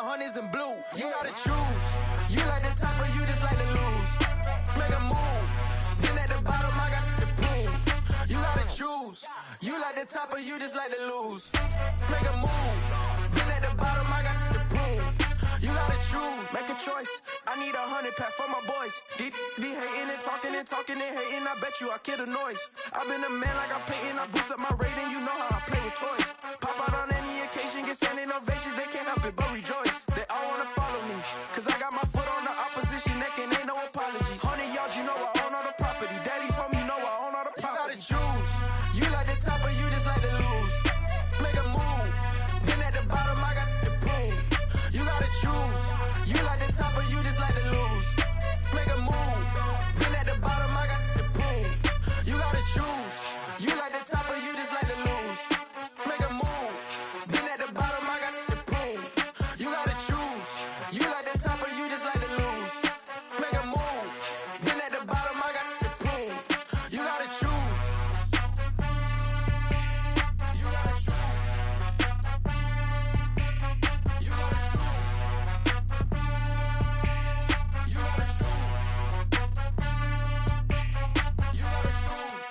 hundreds and blue. You gotta choose. You like the top or you just like to lose. Make a move. Then at the bottom, I got the proof. You gotta choose. You like the top or you just like to lose. Make a move. Then at the bottom, I got the proof. You gotta choose. Make a choice. I need 100 pack for my boys. Deep be hating and talking and talking and hating. I bet you I kill the noise. I've been a man like I'm Peyton. I boost up my rating. You know how I play with toys. Pop out on any occasion, get standing ovations. They can't help it but rejoice. They all wanna follow me, cause I got my foot on the opposition neck and ain't no apologies. 100 yards, you know I own all the property. Daddy's home, you know I own all the property. You gotta choose. You like the top or you just like to lose. Make a move. Then at the bottom, I got the proof. You gotta choose. You like the top or you just like to lose. Make a move. Then at the bottom, I got the proof. You gotta choose. You like the top or you just like to lose. Make a move. Then at the bottom, I got the proof. You gotta choose. You like the top or you just like to lose. Make a move. Then at the bottom, I got the proof. You gotta choose. You gotta choose. You gotta choose. You gotta choose. You gotta choose.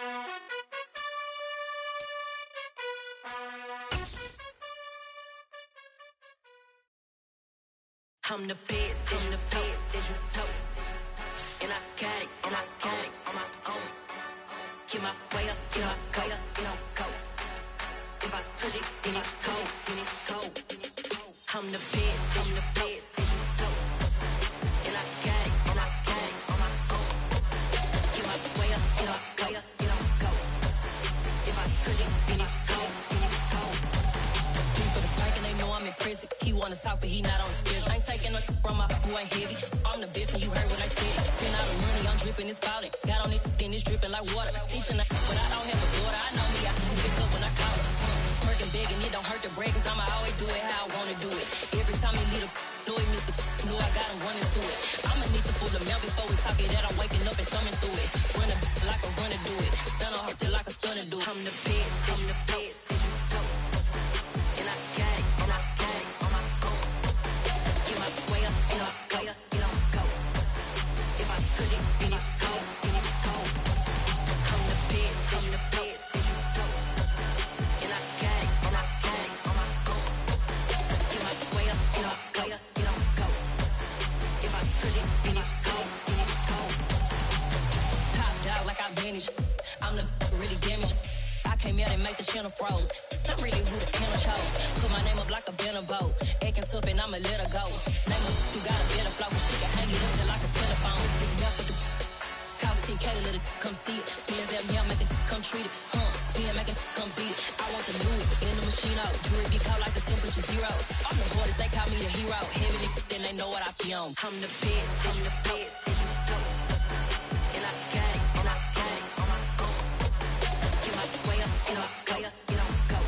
I'm the best, I'm the best, and I got it, and I got it on my own. Get my way up, get my way up, get on go. If I touch it, then it's cold, then it's cold. I'm the best, I'm the best, and I got it, and I got it on my own. Get my way up, get my way up, get on go. If I touch it, then it's cold, then it's cold. For the bike and they know I'm in prison. He wanna talk, but he not on the schedule. I ain't taking no from my who ain't heavy. I'm the best and you heard what I said. Spend all the money, I'm dripping, it's falling. Got on it, then it's dripping like water. Teaching but I don't have a daughter. I know me, I can pick up when I call her. Working big and it don't hurt to break, cause I'ma always do it how I wanna do it. Every time he lead a know he missed the know I got him running to it. I'ma need to pull the mail before we talk it that I'm waking up and thumbing through it. Running like a runner do it. Stun on her till like a stunner do it. I'm the best, I'm the best. And I got it, and I got it on my own. Get my way up, get my way up, get on go. If I touch it, then it's cold, then it's cold. I'm the best, I'm the best. And I got it, and I got it on my own. Get my way up, get my way up, get on go. If I touch it, then it's cold, then it's cold. Top dog like I vanished. I'm the really damaged. I came out and make the channel froze. I'm really who the piano chose. Put my name up like a banner boat. Acting tough and I'ma let her go. Name her, you got a better flow. She can hang it up just like a telephone. Sticking up with the cost 10K to let it come see it. Hands down here, make it come treat it. Spin, make it come beat it. I want the new in the machine out. Jewelry be cold like the temperature zero. I'm the hardest, they call me the hero. Heavily, then they know what I be on. I'm the best, I'm the best. And I got it, and I got it on my own. Get my way up, get my way up, get on go.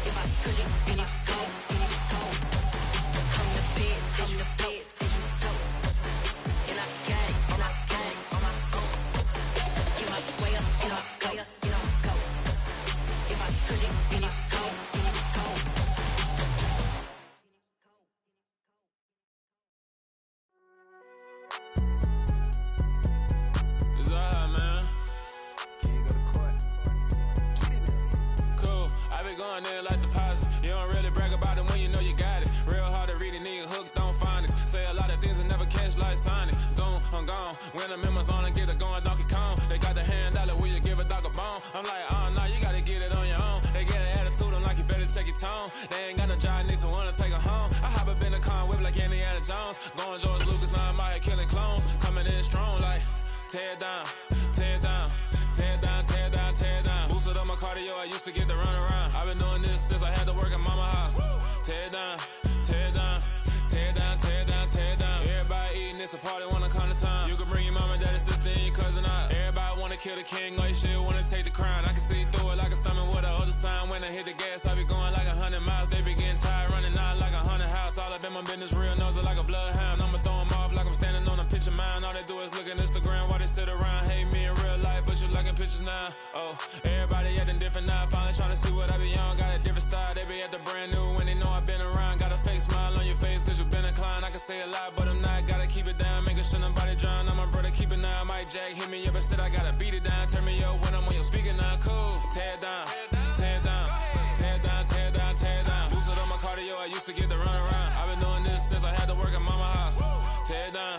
If I touch it, then it's cold, then it's cold. I'm the best, I'm the best. And I got it, and I got it on my own. Get my way up, get my way up, get on go. If I touch it, then it's cold, then it's cold. It's alright, man. Can you go to court? Get it now. Cool. I be going there like deposit. You don't really brag about it when you know you got it. Real hard to read a nigga hooked, don't find it. Say a lot of things and never catch like Sonic. Zone, I'm gone. When I'm in my zone, I get it going Donkey Kong. They got the hand dollar, will you give a dog a bone? I'm like, oh, no, you gotta get it on your own. They get an attitude, I'm like, you better check your tone. They ain't got no job, need someone to take her home. I hop up in the car, whip like Indiana Jones. Going George Lucas, now I'm out here killing clones. Coming in strong like, tear down, tear down, tear down, tear down, tear down. Boosted up my cardio, I used to get to run around. I've been doing this since I had to work at mama house. Tear down, tear down, tear down, tear down, tear down. Everybody eating, it's a party, wanna come to time. You can bring your mama, daddy, sister, and your cousin out. Everybody wanna kill the king, like shit, wanna take the crown. I can see through it like a stomach with a other sign. When I hit the gas, I be going like 100 miles. They be getting tired, running out like 100 house. All up in my business, real nose like a bloodhound. I'ma throw them off like I'm standing on a picture mound. All they do is look at Instagram while they sit around. Hate me in real life, but you liking pictures now. Oh, everybody acting different now. Finally trying to see what I be on. Got a different style, they be at the brand new when they know I've been around. Got a fake smile on your face. say a lot, but I'm not. Gotta keep it down, making sure nobody drown. I'm my brother, keep it now. Mike Jack hit me up and said I gotta beat it down. Turn me up when I'm on your speaker now. Cool. Tear it down, tear it down, tear it down, tear it down, tear it down. Boosted on my cardio, I used to get the run around. I've been doing this since I had to work at mama house. Tear it down,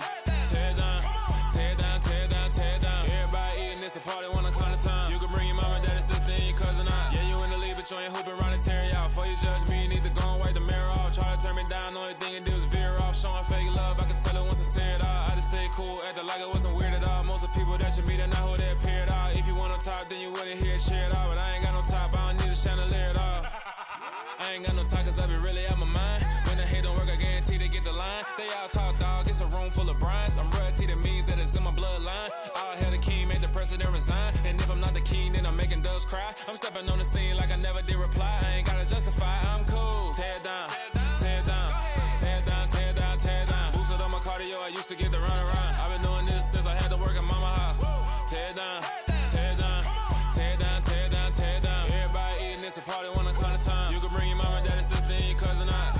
tear it down, tear it down, tear it down, tear it down. Everybody eating this a party, one o'clock of time. You can bring your mama, daddy, sister, and your cousin out. Yeah, you in the league, but you ain't hooping around and tear it out. Before you judge me, you need to go and wipe the mirror off. Try to turn me down, only thing you do is veer off. Showing fake love, I can tell it once I say it all. I just stay cool, acting like it wasn't weird at all. Most of the people that you meet are not who they appear at all. If you want on top, then you wouldn't hear it cheer at all. But I ain't got no top, I don't need a chandelier at all. I ain't got no talk, cause I be really out my mind. When the hate don't work, I guarantee they get the line. They all talk, dog, it's a room full of brines. I'm royalty, that means that it's in my bloodline. All hell the king, made the president resign. And if I'm not the king, then I'm making doves cry. I'm stepping on the scene like I never did reply. I ain't gotta justify, I'm cool. Tear it down, tear it down, tear it down, tear it down, tear it down. Boosted on my cardio, I used to get the run around. I've been doing this since I had to work at mama house. Tear it down, tear it down, tear it down, tear it down, tear it down. Everybody eating this a party, one o'clock of time. You can bring your mama, daddy, sister, and your cousin out.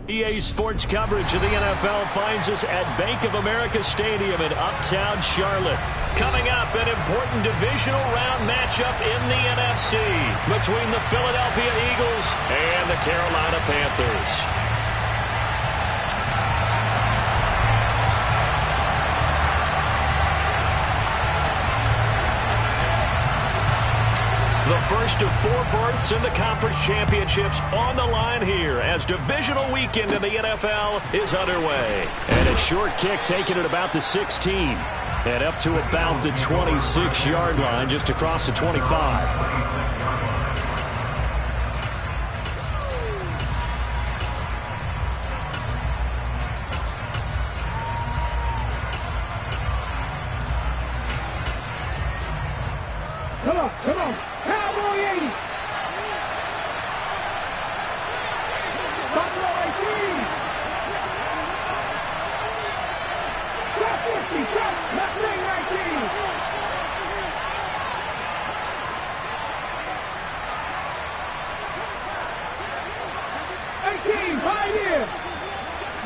EA Sports coverage of the NFL finds us at Bank of America Stadium in Uptown Charlotte. Coming up, an important divisional round matchup in the NFC between the Philadelphia Eagles and the Carolina Panthers. The first of 4 berths in the conference championships on the line here as divisional weekend in the NFL is underway. And a short kick taken at about the 16 and up to about the 26-yard line, just across the 25. Come on. Cowboy 80. Buffalo 18. Shot 50. Shot. Left wing 19. Pioneer.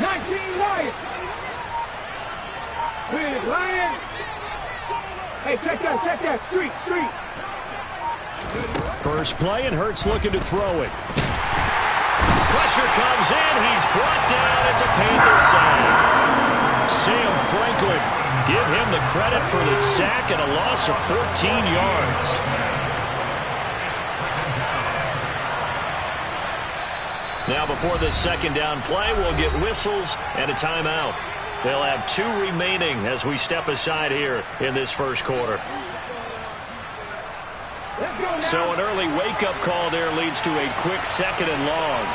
19 Lion. With Lion. Hey, check that. Street. First play, and Hurts looking to throw it. Pressure comes in. He's brought down. It's a Panther sack. Sam Franklin, give him the credit for the sack and a loss of 14 yards. Now before this second down play, we'll get whistles and a timeout. They'll have 2 remaining as we step aside here in this first quarter. So an early wake-up call there leads to a quick second and long.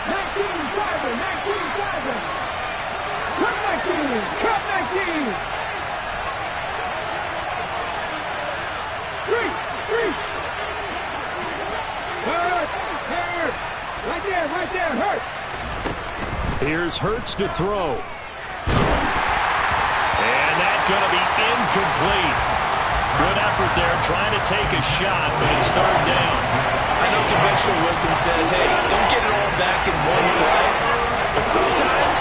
19-5. Cut 19. Three. Right there, Hurts. Here's Hurts to throw. And that's going to be incomplete. Good effort there, trying to take a shot, but it's third down. I know conventional wisdom says, hey, don't get it all back in one play. But sometimes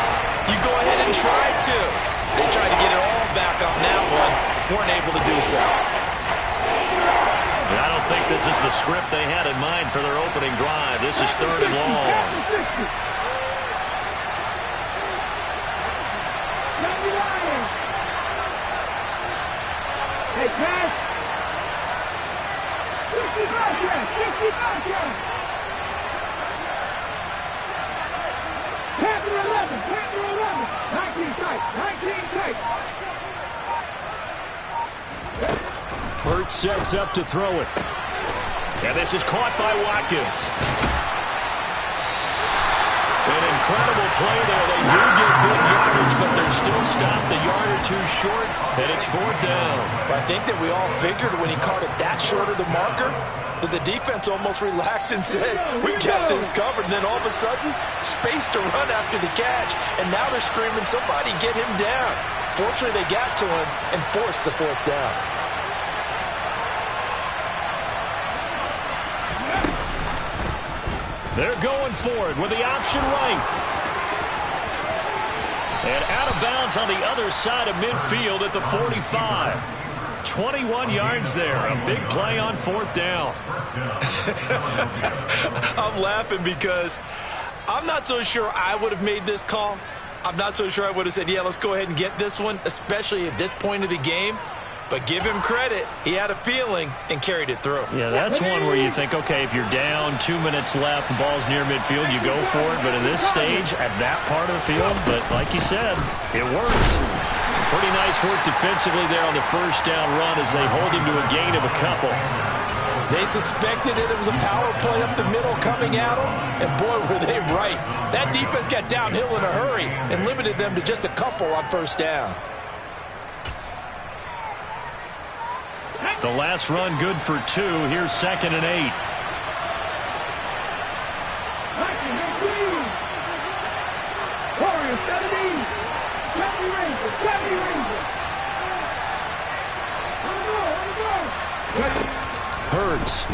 you go ahead and try to. They tried to get it all back on that one, weren't able to do so. I don't think this is the script they had in mind for their opening drive. This is 3rd and long. Hey, pass. 55 yards. 55 yards. Panther 11. Panther 11. 19 tight. 19 tight. Hurts sets up to throw it. And this is caught by Watkins. An incredible play there. They do get good yardage, but they're still stopped a yard or two short, and it's 4th down. I think that we all figured when he caught it that short of the marker that the defense almost relaxed and said, we got this covered. And then all of a sudden, space to run after the catch. And now they're screaming, somebody get him down. Fortunately, they got to him and forced the 4th down. They're going for it with the option right. And out of bounds on the other side of midfield at the 45. 21 yards there. A big play on 4th down. I'm laughing because I'm not so sure I would have made this call. I'm not so sure I would have said, yeah, let's go ahead and get this one, especially at this point of the game. But give him credit. He had a feeling and carried it through. Yeah, that's one where you think, okay, if you're down, 2 minutes left, the ball's near midfield, you go for it. But in this stage, at that part of the field, but like you said, it worked. Pretty nice work defensively there on the 1st down run as they hold him to a gain of a couple. They suspected it was a power play up the middle coming at them, and boy, were they right. That defense got downhill in a hurry and limited them to just a couple on 1st down. The last run good for 2. Here's 2nd and 8. Warriors 70. 70 Rangers. 70 Rangers. On the go. Hurts.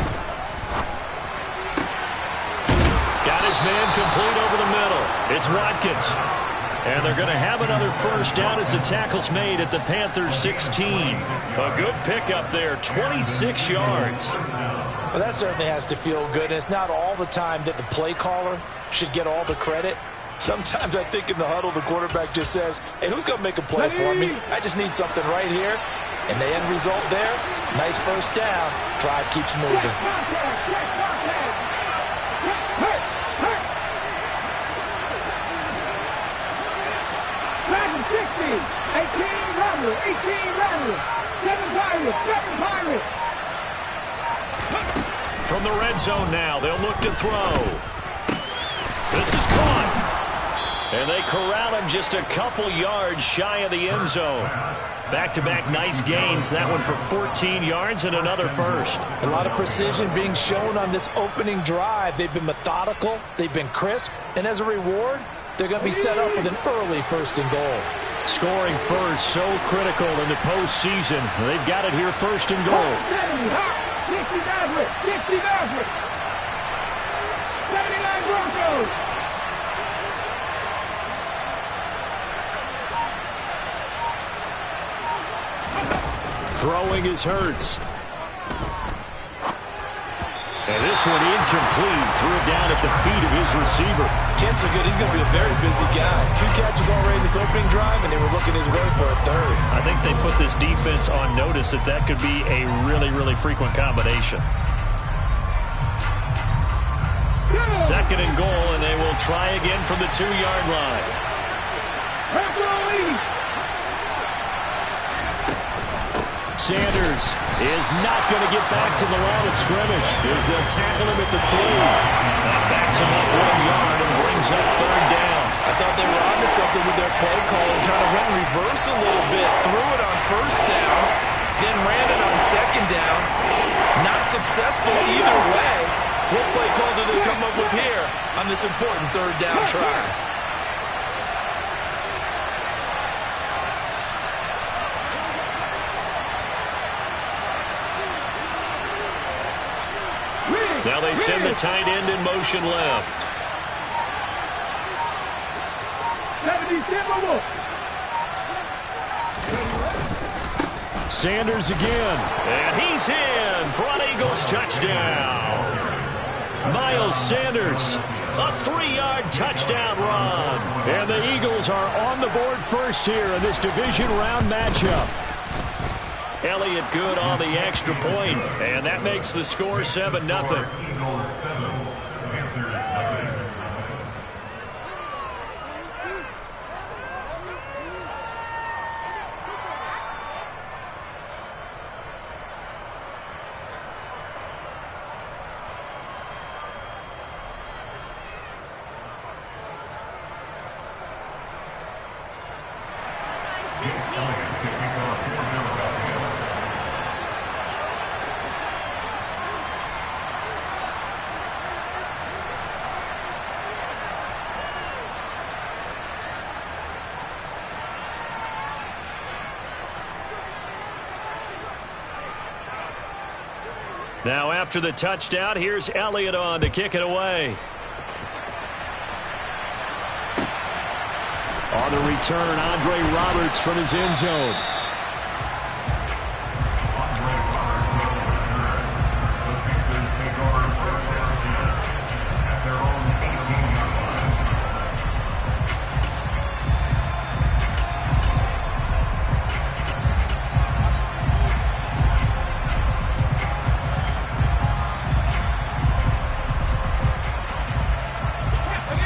Got his man complete over the middle. It's Watkins. And they're going to have another 1st down as the tackle's made at the Panthers 16. A good pickup there, 26 yards. Well, that certainly has to feel good. And it's not all the time that the play caller should get all the credit. Sometimes I think in the huddle, the quarterback just says, hey, who's going to make a play for me? I just need something right here. And the end result there, nice 1st down. Drive keeps moving. Dragon 60, 18 Rattler, 18 Rattler, 7 Pirates, 7 Pirates. From the red zone now, they'll look to throw. This is caught. And they corral him just a couple yards shy of the end zone. Back-to-back nice gains. That one for 14 yards and another 1st. A lot of precision being shown on this opening drive. They've been methodical. They've been crisp. And as a reward, they're going to be set up with an early 1st and goal. Scoring first, so critical in the postseason. They've got it here 1st and goal. 60 Maverick, 60 Maverick. 79 Broncos. Throwing is Hurts. And this one incomplete. Threw it down at the feet of his receiver. Chances are good. He's going to be a very busy guy. 2 catches already in this opening drive, and they were looking his way for a 3rd. I think they put this defense on notice that could be a really, really frequent combination. 2nd and goal, and they will try again from the 2-yard line. Sanders is not going to get back to the line of scrimmage as they'll tackle him at the 3. That backs him up 1 yard and brings up 3rd down. I thought they were onto something with their play call and kind of went in reverse a little bit. Threw it on 1st down, then ran it on 2nd down. Not successful either way. What play call do they come up with here on this important 3rd down try? Now they send the tight end in motion left. 70 Timberwolves. Sanders again. And he's in for an Eagles touchdown. Miles Sanders, a 3-yard touchdown run. And the Eagles are on the board first here in this division round matchup. Elliott good on the extra point, and that makes the score 7-0. Eagles 7, Panthers 9. Now after the touchdown, here's Elliott on to kick it away. On the return, Andre Roberts from his end zone.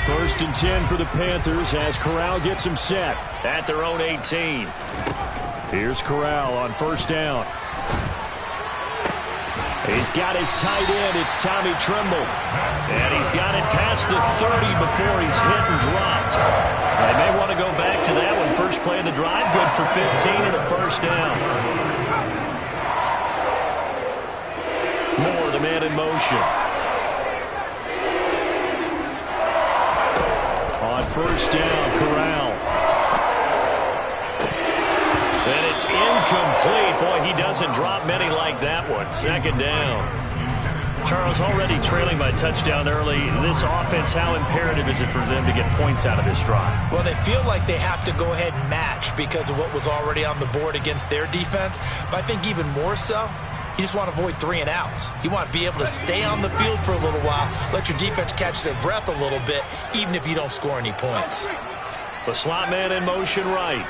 First and 10 for the Panthers as Corral gets them set at their own 18. Here's Corral on first down. He's got his tight end. It's Tommy Tremble. And he's got it past the 30 before he's hit and dropped. They may want to go back to that one. First play of the drive, good for 15 and a first down. Moore, the man in motion. On first down, Corral. And it's incomplete. Boy, he doesn't drop many like that one. Second down. Charles, already trailing by touchdown early. This offense, how imperative is it for them to get points out of this drive? Well, they feel like they have to go ahead and match because of what was already on the board against their defense. But I think even more so, you just want to avoid 3 and outs. You want to be able to stay on the field for a little while, let your defense catch their breath a little bit, even if you don't score any points. The slot man in motion right.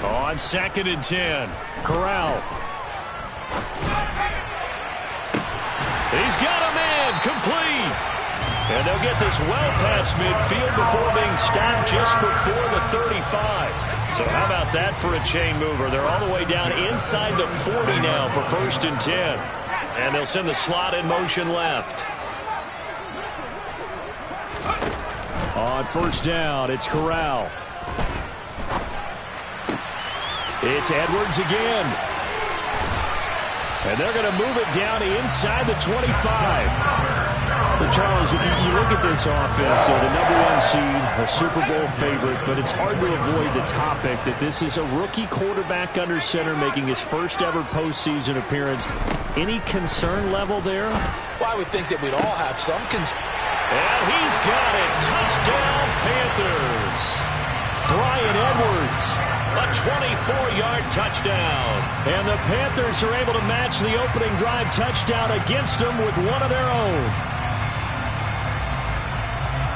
On second and 10, Corral. He's got a man complete. And they'll get this well past midfield before being stopped just before the 35. So how about that for a chain mover? They're all the way down inside the 40 now for first and 10. And they'll send the slot in motion left. On first down, it's Corral. It's Edwards again. And they're going to move it down inside the 25. Well, Charles, you look at this offense, the #1 seed, a Super Bowl favorite, but it's hard to avoid the topic that this is a rookie quarterback under center making his first ever postseason appearance. Any concern level there? Well, I would think that we'd all have some concern. And he's got it. Touchdown, Panthers. Bryan Edwards, a 24-yard touchdown. And the Panthers are able to match the opening drive touchdown against them with one of their own.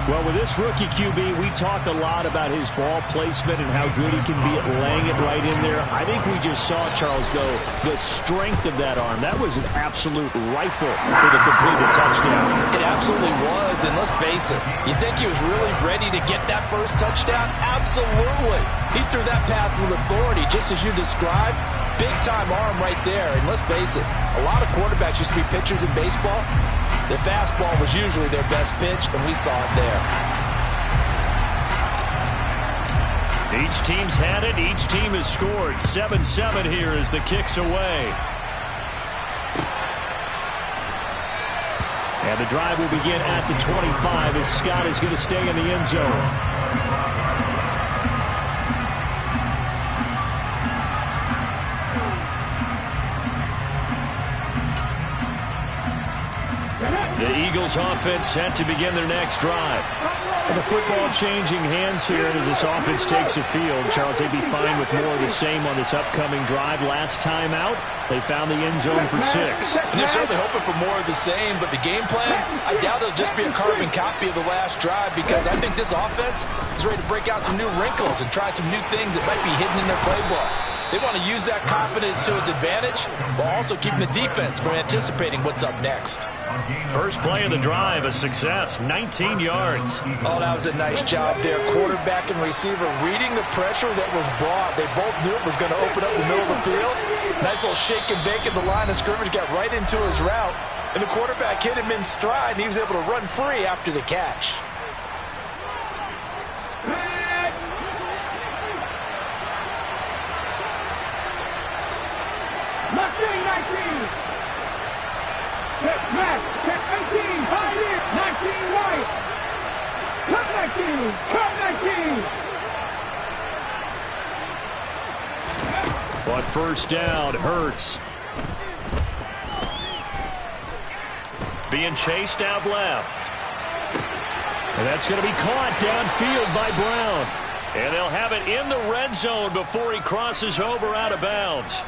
Well, with this rookie QB, we talk a lot about his ball placement and how good he can be at laying it right in there. I think we just saw, Charles, though, the strength of that arm. That was an absolute rifle for the completed touchdown. It absolutely was, and let's face it, you think he was really ready to get that first touchdown? Absolutely. He threw that pass with authority, just as you described. Big-time arm right there, and let's face it, a lot of quarterbacks used to be pitchers in baseball. The fastball was usually their best pitch, and we saw it there. Each team's had it. Each team has scored. 7-7 here as the kick's away. And the drive will begin at the 25 as Scott is going to stay in the end zone. The Eagles offense set to begin their next drive. And the football changing hands here as this offense takes the field. Charles, they'd be fine with more of the same on this upcoming drive. Last time out, they found the end zone for 6. And they're certainly hoping for more of the same, but the game plan, I doubt it'll just be a carbon copy of the last drive, because I think this offense is ready to break out some new wrinkles and try some new things that might be hidden in their playbook. They want to use that confidence to its advantage while also keeping the defense from anticipating what's up next. First play of the drive, a success, 19 yards. Oh, that was a nice job there. Quarterback and receiver reading the pressure that was brought. They both knew it was going to open up the middle of the field. Nice little shake and bake at the line of scrimmage, got right into his route, and the quarterback hit him in stride, and he was able to run free after the catch. Mustang 19. Check back. Check 18. High here. 19 right. Cut 19. Cut 19. But first down, Hurts. Being chased out left. And that's going to be caught downfield by Brown. And they'll have it in the red zone before he crosses over out of bounds.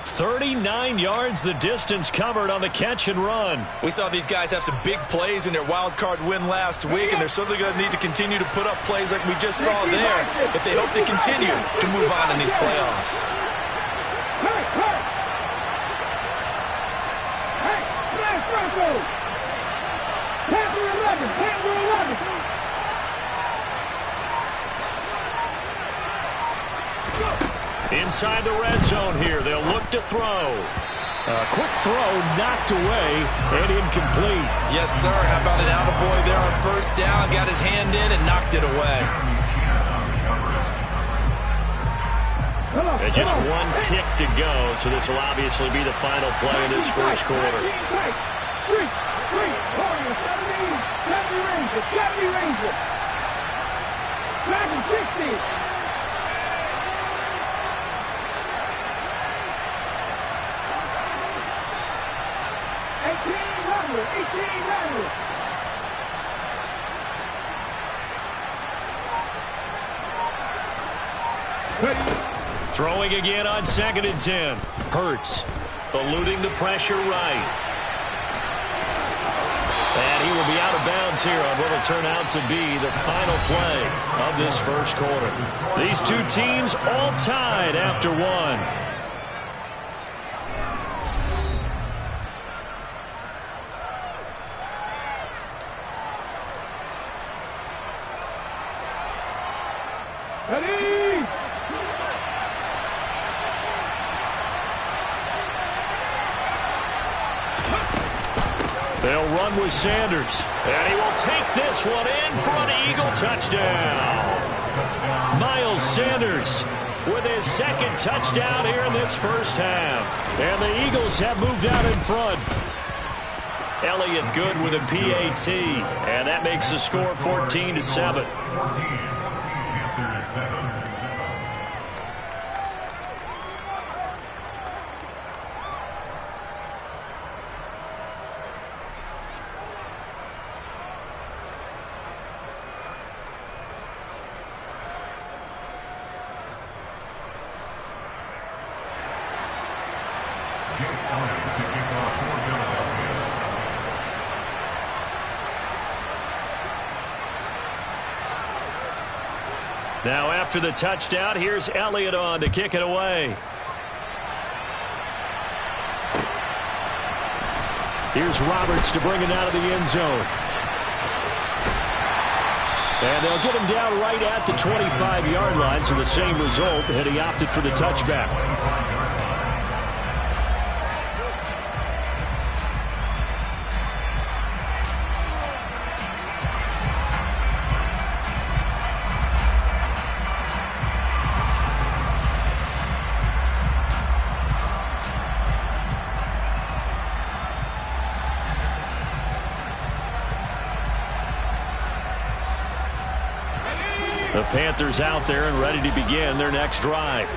39 yards the distance covered on the catch and run. We saw these guys have some big plays in their wild card win last week, and they're certainly going to need to continue to put up plays like we just saw there if they hope to continue to move on in these playoffs. Hey, Flash Broncos. Panther 11. Panther 11. Inside the red zone here, they'll look to throw. A quick throw knocked away and incomplete. Yes, sir. How about an attaboy there on first down? Got his hand in and knocked it away. And just one tick to go, so this will obviously be the final play in this first quarter. 70 Ranger. Dragon 60. 18 Throwing again on 2nd and 10. Hurts eluding the pressure right. And he will be out of bounds here on what will turn out to be the final play of this first quarter. These two teams all tied after one. They'll run with Sanders, and he will take this one in for an Eagle touchdown. Miles Sanders with his second touchdown here in this first half. And the Eagles have moved out in front. Elliott good with a PAT, and that makes the score 14-7. Now after the touchdown, here's Elliott on to kick it away. Here's Roberts to bring it out of the end zone. And they'll get him down right at the 25-yard line, so the same result, and he opted for the touchback. The Panthers out there and ready to begin their next drive.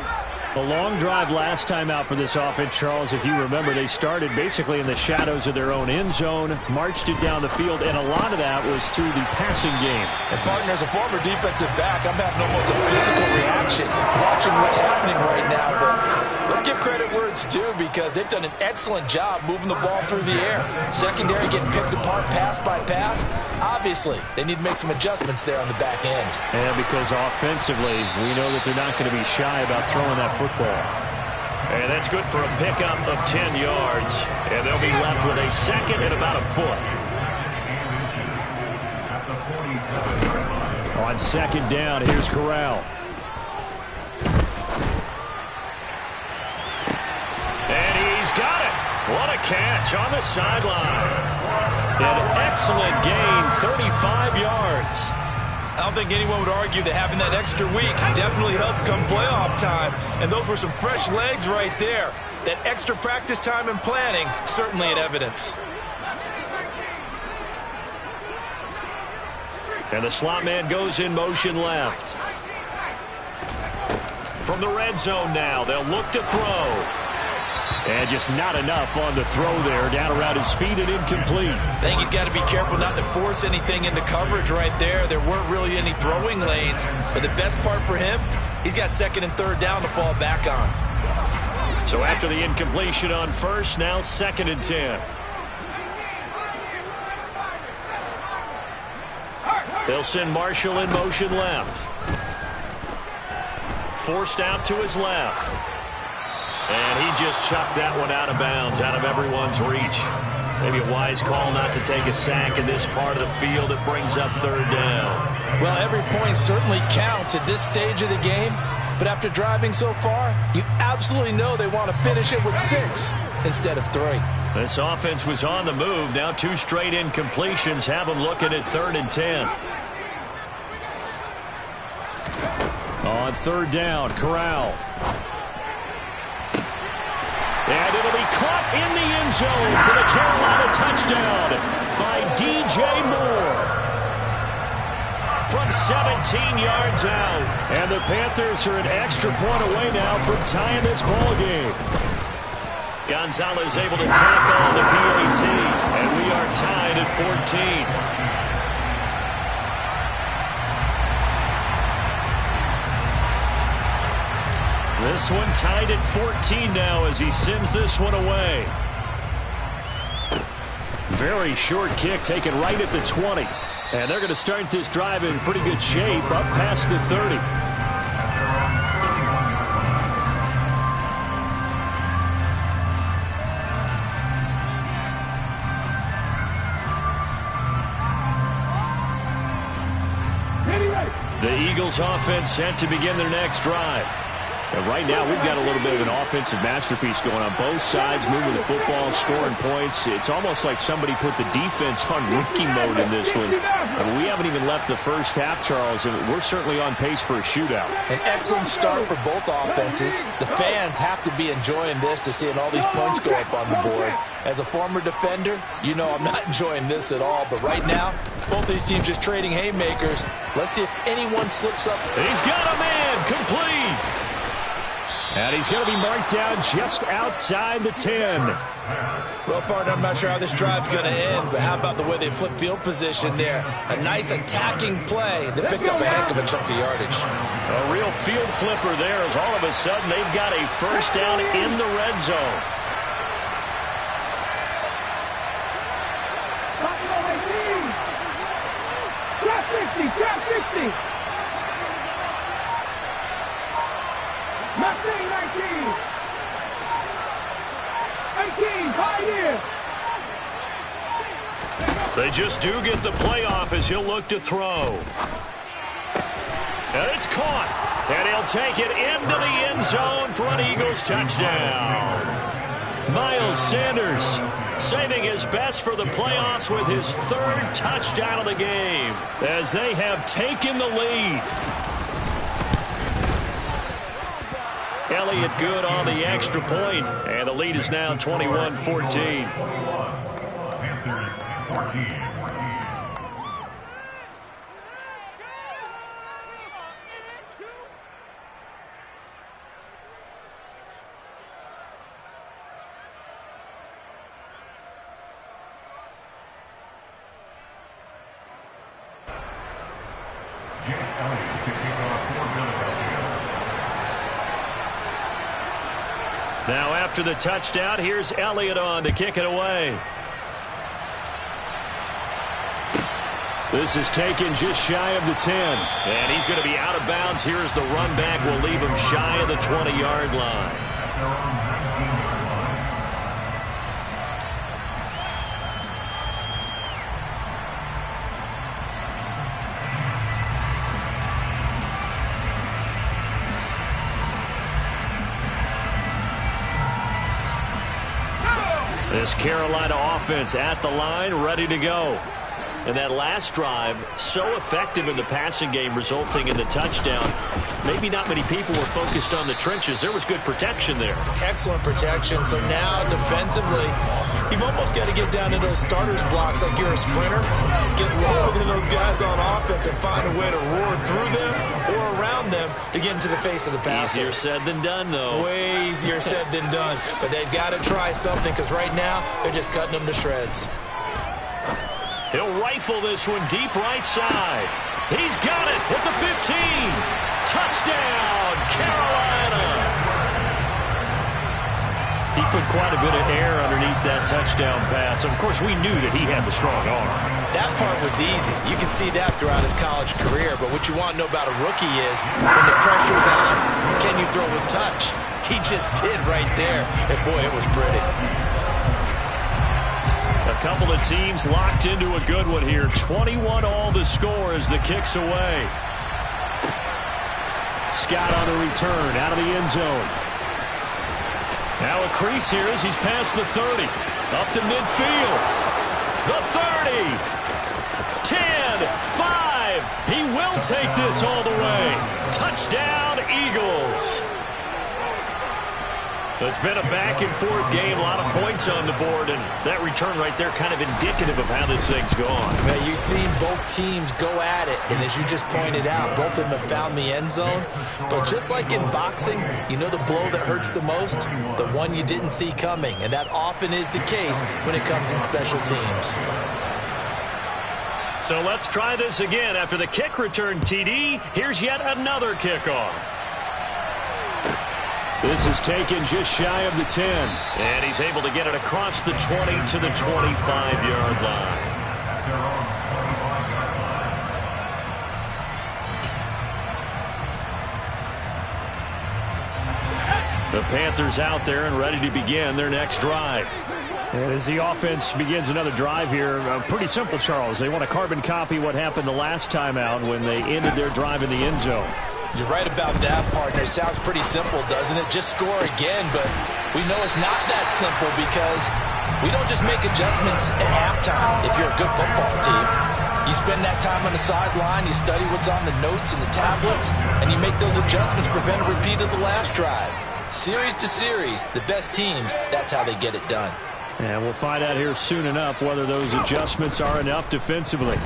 A long drive last time out for this offense, Charles. If you remember, they started basically in the shadows of their own end zone, marched it down the field, and a lot of that was through the passing game. And, partner, as a former defensive back, I'm having almost a physical reaction watching what's happening right now. But let's give credit where it's due, because they've done an excellent job moving the ball through the air. Secondary getting picked apart pass by pass. Obviously, they need to make some adjustments there on the back end. And because offensively, we know that they're not going to be shy about throwing that football. And that's good for a pickup of 10 yards. And they'll be left with a second and about a foot. On second down, here's Corral. And he's got it. What a catch on the sideline. An excellent gain, 35 yards. I don't think anyone would argue that having that extra week definitely helps come playoff time. And those were some fresh legs right there. That extra practice time and planning, certainly in evidence. And the slot man goes in motion left. From the red zone now, they'll look to throw. And just not enough on the throw there. Down around his feet and incomplete. I think he's got to be careful not to force anything into coverage right there. There weren't really any throwing lanes. But the best part for him, he's got second and third down to fall back on. So after the incompletion on first, now second and 10. They'll send Marshall in motion left. Forced out to his left. And he just chucked that one out of bounds, out of everyone's reach. Maybe a wise call not to take a sack in this part of the field that brings up third down. Well, every point certainly counts at this stage of the game. But after driving so far, you absolutely know they want to finish it with 6 instead of 3. This offense was on the move. Now 2 straight incompletions have them looking at third and 10. On third down, Corral. And it'll be caught in the end zone for the Carolina touchdown by DJ Moore. From 17 yards out. And the Panthers are an extra point away now from tying this ball game. Gonzalez able to tackle on the PAT. And we are tied at 14. This one tied at 14 now as he sends this one away. Very short kick taken right at the 20. And they're going to start this drive in pretty good shape up past the 30. The Eagles offense set to begin their next drive. And right now, we've got a little bit of an offensive masterpiece going on. Both sides moving the football, scoring points. It's almost like somebody put the defense on rookie mode in this one. I mean, we haven't even left the first half, Charles, and we're certainly on pace for a shootout. An excellent start for both offenses. The fans have to be enjoying this to seeing all these points go up on the board. As a former defender, you know I'm not enjoying this at all. But right now, both these teams just trading haymakers. Let's see if anyone slips up. He's got a man complete. And he's going to be marked down just outside the 10. Well, partner, I'm not sure how this drive's going to end, but how about the way they flip field position there? A nice attacking play that picked up a heck of a chunk of yardage. A real field flipper there as all of a sudden they've got a first down in the red zone. Trap 60. Not 19. 18, Pioneer. They just do get the playoff as he'll look to throw. And it's caught. And he'll take it into the end zone for an Eagles touchdown. Miles Sanders saving his best for the playoffs with his 3rd touchdown of the game as they have taken the lead. Elliott good on the extra point, and the lead is now 21-14. Panthers 14. Now after the touchdown, here's Elliott on to kick it away. This is taken just shy of the 10. And he's going to be out of bounds. Here's the run back. Will leave him shy of the 20-yard line. This Carolina offense at the line, ready to go. And that last drive, so effective in the passing game, resulting in the touchdown. Maybe not many people were focused on the trenches. There was good protection there. Excellent protection. So now defensively, you've almost got to get down to those starters blocks like you're a sprinter. Get lower than those guys on offense and find a way to roar through them or around them to get into the face of the passer. Easier said than done, though. Way easier said than done. But they've got to try something because right now they're just cutting them to shreds. He'll rifle this one deep right side. He's got it at the 15. Touchdown, Carolina. He put quite a bit of air underneath that touchdown pass. Of course, we knew that he had the strong arm. That part was easy. You can see that throughout his college career. But what you want to know about a rookie is when the pressure's on, can you throw with touch? He just did right there. And, boy, it was pretty. A couple of teams locked into a good one here. 21 all the score as the kick's away. Scott on the return out of the end zone. Now a crease here as he's past the 30. Up to midfield. The 30. 10, 5. He will take this all the way. Touchdown, Eagles. It's been a back-and-forth game, a lot of points on the board, and that return right there kind of indicative of how this thing's gone. Now, you've seen both teams go at it, and as you just pointed out, both of them have found the end zone. But just like in boxing, you know the blow that hurts the most? The one you didn't see coming, and that often is the case when it comes in special teams. So let's try this again. After the kick return, TD, here's yet another kickoff. This is taken just shy of the 10. And he's able to get it across the 20 to the 25-yard line. The Panthers out there and ready to begin their next drive. And as the offense begins another drive here, pretty simple, Charles. They want to carbon copy what happened the last time out when they ended their drive in the end zone. You're right about that, partner. It sounds pretty simple, doesn't it? Just score again, but we know it's not that simple because we don't just make adjustments at halftime if you're a good football team. You spend that time on the sideline, you study what's on the notes and the tablets, and you make those adjustments to prevent a repeat of the last drive. Series to series, the best teams, that's how they get it done. And we'll find out here soon enough whether those adjustments are enough defensively.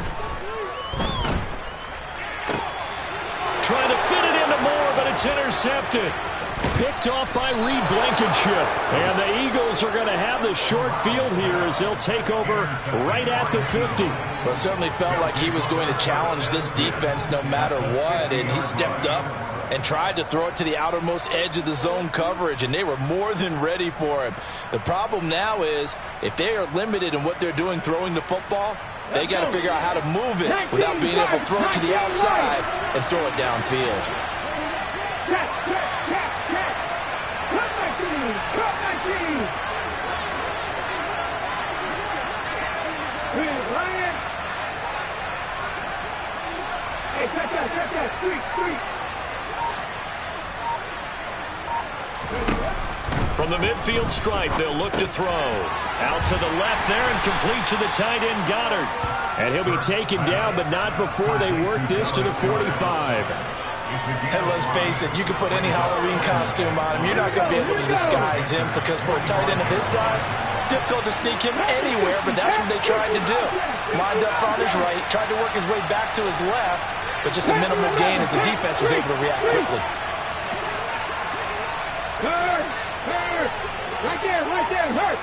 Trying to fit it into Moore, but it's intercepted. Picked off by Reed Blankenship. And the Eagles are going to have the short field here as they'll take over right at the 50. Well, it certainly felt like he was going to challenge this defense no matter what, and he stepped up and tried to throw it to the outermost edge of the zone coverage, and they were more than ready for him. The problem now is if they are limited in what they're doing throwing the football, they got to figure out how to move it without being able to throw it to the outside and throw it downfield. From the midfield stripe, they'll look to throw. Out to the left there and complete to the tight end, Goddard. And he'll be taken down, but not before they work this to the 45. And let's face it, you can put any Halloween costume on him. You're not going to be able to disguise him because for a tight end of his size, difficult to sneak him anywhere, but that's what they tried to do. Lined up on his right, tried to work his way back to his left, but just a minimal gain as the defense was able to react quickly. Hurt! Right there, hurt!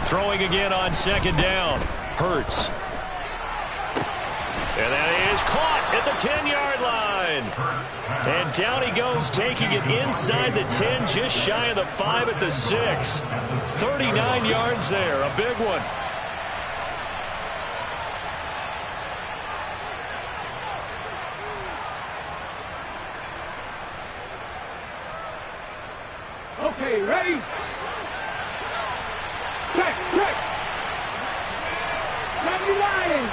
Throwing again on second down. Hurts. And that is caught at the 10-yard line. And down he goes, taking it inside the 10, just shy of the 5 at the 6. 39 yards there, a big one. Okay, ready? Check. Sammy Lions.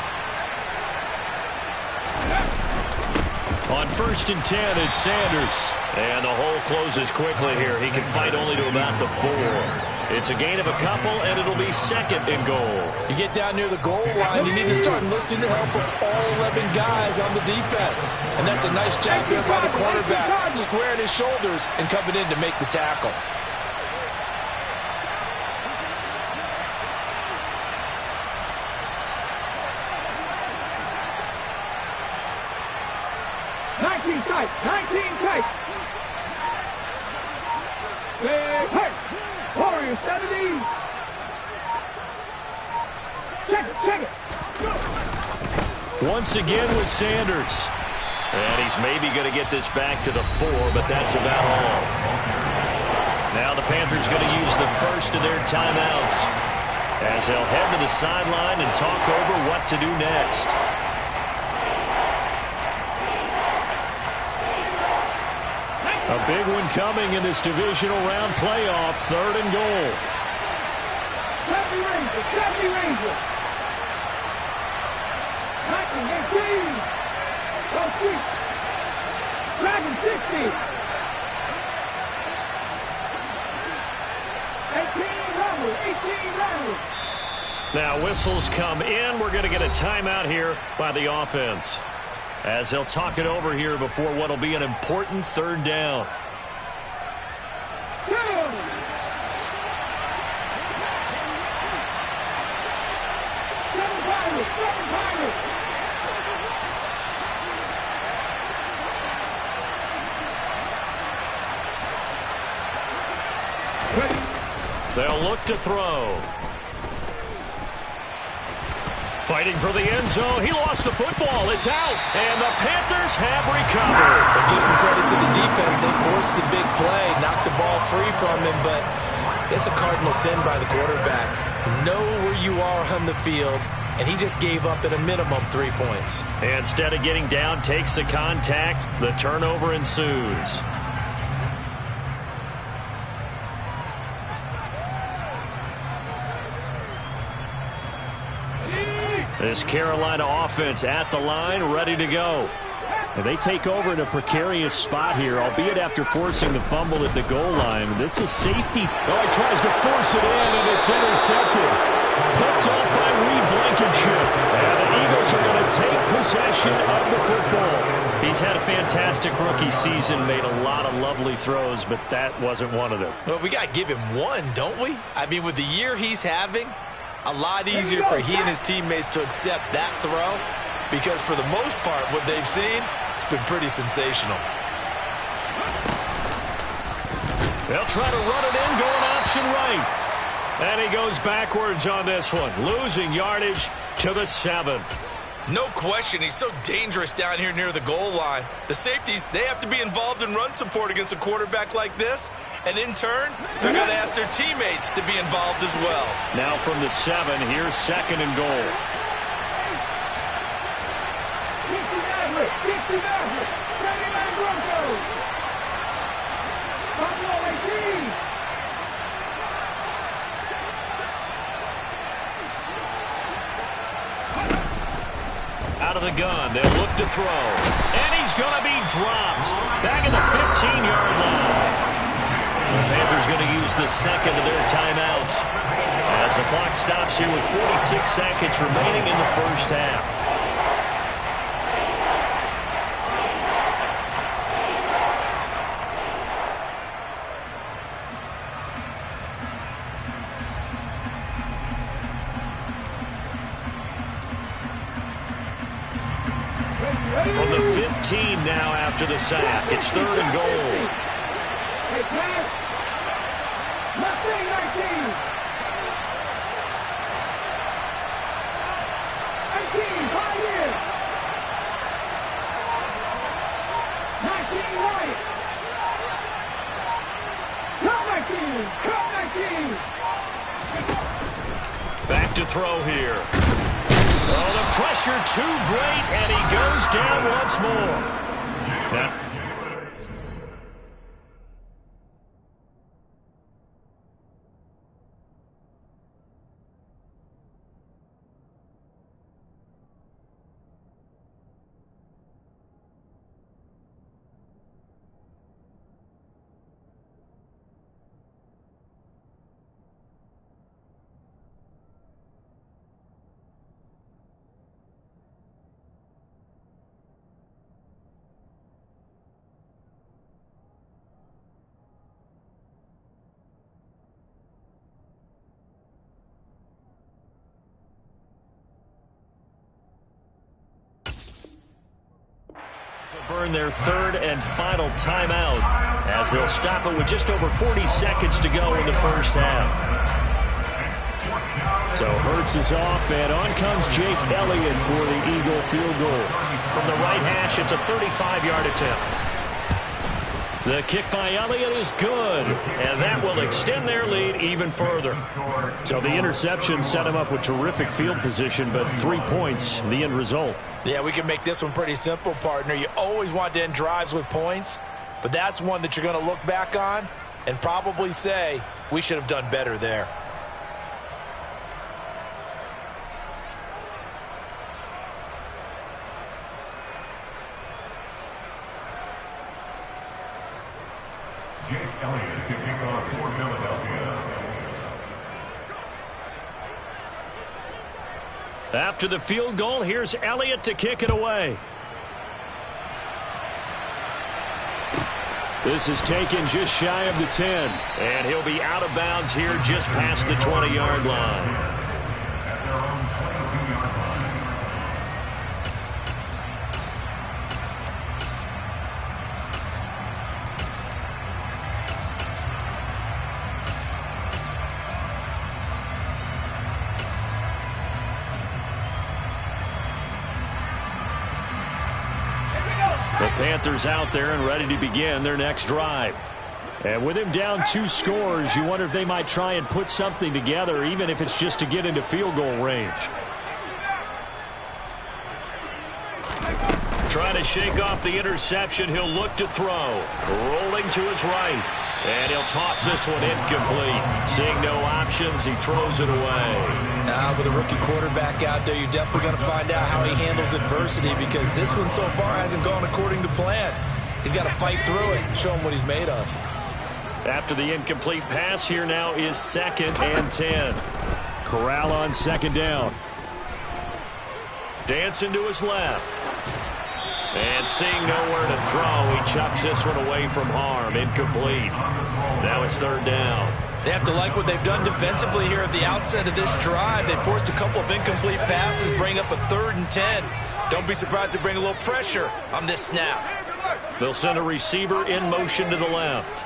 On 1st and 10, it's Sanders. And the hole closes quickly here. He can fight only to about the 4. It's a gain of a couple, and it'll be 2nd and goal. You get down near the goal line, you need to start enlisting the help of all 11 guys on the defense. And that's a nice job here by the quarterback, squaring his shoulders and coming in to make the tackle. Warriors 70. Check it. Once again with Sanders. And he's maybe going to get this back to the 4, but that's about all. Now the Panthers going to use the first of their timeouts as they'll head to the sideline and talk over what to do next. A big one coming in this divisional round playoff, 3rd and goal. 70 Rangers. 19-18. Go sweep. Dragon 60. 18 Rebels. Now whistles come in. We're going to get a timeout here by the offense, as they'll talk it over here before what will be an important 3rd down. They'll look to throw. Fighting for the end zone. He lost the football. It's out. And the Panthers have recovered. But give some credit to the defense. They forced the big play, knocked the ball free from him, but it's a cardinal sin by the quarterback. Know where you are on the field, and he just gave up at a minimum 3 points. Instead of getting down, takes the contact. The turnover ensues. This Carolina offense at the line, ready to go. And they take over in a precarious spot here, albeit after forcing the fumble at the goal line. This is safety. Oh, he tries to force it in, and it's intercepted. Picked off by Reed Blankenship. And the Eagles are going to take possession of the football. He's had a fantastic rookie season, made a lot of lovely throws, but that wasn't one of them. Well, we got to give him one, don't we? I mean, with the year he's having, a lot easier for he and his teammates to accept that throw, because for the most part, what they've seen, it's been pretty sensational. They'll try to run it in, going option right. And he goes backwards on this one, losing yardage to the 7. No question, he's so dangerous down here near the goal line. The safeties, they have to be involved in run support against a quarterback like this. And in turn, they're going to ask their teammates to be involved as well. Now from the 7, here's 2nd and goal. Out of the gun, they'll look to throw. And he's going to be dropped. Back at the 15-yard line. The Panthers going to use the 2nd of their timeouts as the clock stops here with 46 seconds remaining in the first half. From the 15 now after the sack, it's 3rd and goal. to throw here. Oh, the pressure too great, and he goes down once more. Now, burn their third and final timeout as they'll stop it with just over 40 seconds to go in the first half. So Hurts is off, and on comes Jake Elliott for the Eagle field goal. From the right hash, it's a 35-yard attempt. The kick by Elliott is good, and that will extend their lead even further. So the interception set him up with terrific field position, but 3 points, the end result. Yeah, we can make this one pretty simple, partner. You always want to end drives with points, but that's one that you're going to look back on and probably say, we should have done better there. Jake Elliott to kick off for Philadelphia. After the field goal, here's Elliott to kick it away. This is taken just shy of the 10, and he'll be out of bounds here just past the 20-yard line. The Panthers out there and ready to begin their next drive. And with him down 2 scores, you wonder if they might try and put something together, even if it's just to get into field goal range. Trying to shake off the interception. He'll look to throw. Rolling to his right. And he'll toss this one incomplete. Seeing no options, he throws it away. With a rookie quarterback out there, you're definitely going to find out how he handles adversity, because this one so far hasn't gone according to plan. He's got to fight through it and show him what he's made of. After the incomplete pass, here now is 2nd and 10. Corral on 2nd down. Dancing to his left. And seeing nowhere to throw, he chucks this one away from harm. Incomplete. Now it's 3rd down. They have to like what they've done defensively here at the outset of this drive. They forced a couple of incomplete passes, bring up a 3rd and 10. Don't be surprised to bring a little pressure on this snap. They'll send a receiver in motion to the left.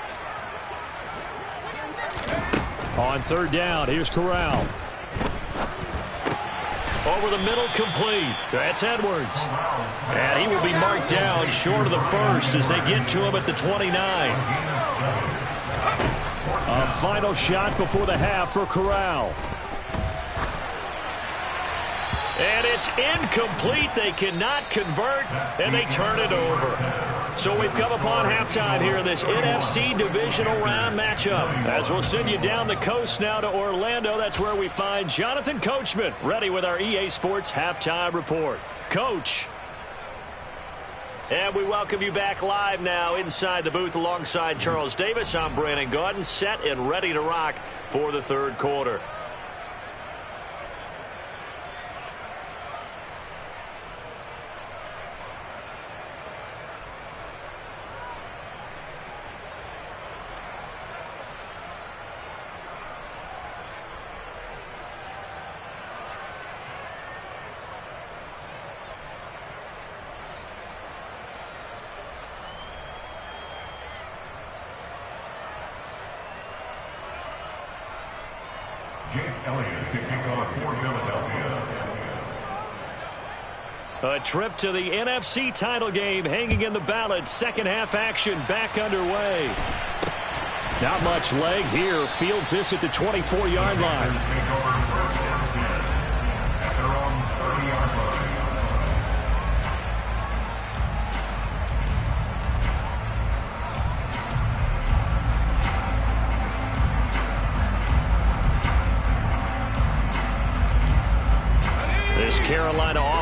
On 3rd down, here's Corral. Over the middle, complete. That's Edwards. And he will be marked down short of the 1st as they get to him at the 29. A final shot before the half for Corral. And it's incomplete. They cannot convert, and they turn it over. So we've come upon halftime here in this NFC divisional round matchup. As we'll send you down the coast now to Orlando, that's where we find Jonathan Coachman, ready with our EA Sports halftime report. Coach. And we welcome you back live now inside the booth alongside Charles Davis. I'm Brandon Gaudin, set and ready to rock for the 3rd quarter. Jake Elliott to kick off for Philadelphia. A trip to the NFC title game hanging in the balance. 2nd half action back underway. Not much leg here. Fields this at the 24-yard line.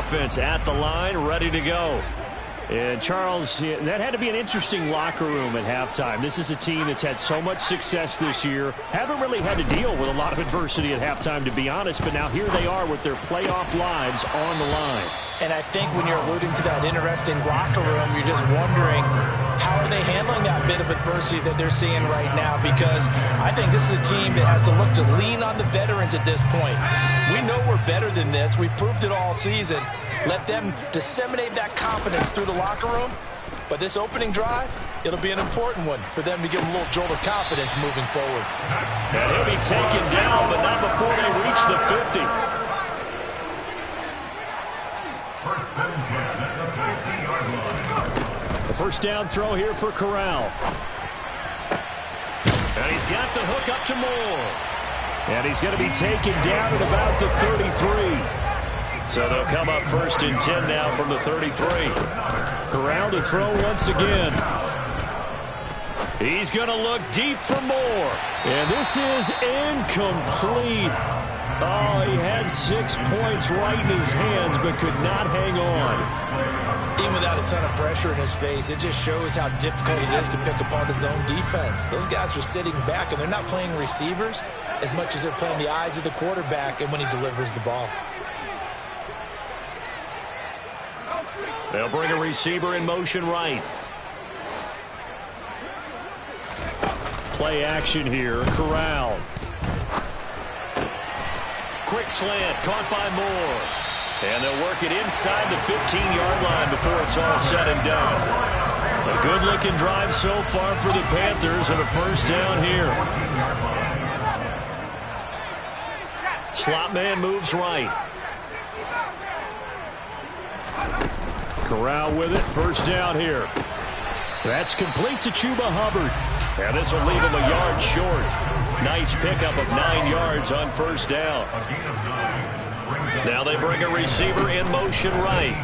offense at the line, ready to go. And, Charles, that had to be an interesting locker room at halftime. This is a team that's had so much success this year. Haven't really had to deal with a lot of adversity at halftime, to be honest. But now here they are with their playoff lives on the line. And I think when you're alluding to that interesting locker room, you're just wondering how are they handling that bit of adversity that they're seeing right now, because I think this is a team that has to look to lean on the veterans at this point. We know we're better than this. We've proved it all season. Let them disseminate that confidence through the locker room. But this opening drive, it'll be an important one for them to give them a little jolt of confidence moving forward. And he'll be taken down, but not before they reach the 50. The first down throw here for Corral. And he's got the hook up to Moore. And he's going to be taken down at about the 33. So they'll come up 1st and 10 now from the 33. Corral to throw once again. He's going to look deep for Moore. And this is incomplete. Oh, he had 6 points right in his hands, but could not hang on. Even without a ton of pressure in his face, it just shows how difficult it is to pick apart his own defense. Those guys are sitting back, and they're not playing receivers as much as they're playing the eyes of the quarterback and when he delivers the ball. They'll bring a receiver in motion right. Play action here. Corral. Quick slant, caught by Moore. And they'll work it inside the 15-yard line before it's all said and done. A good-looking drive so far for the Panthers, and a first down here. Slot man moves right. Corral with it, first down here. That's complete to Chuba Hubbard. And this will leave him a yard short. Nice pickup of 9 yards on first down. Now they bring a receiver in motion right.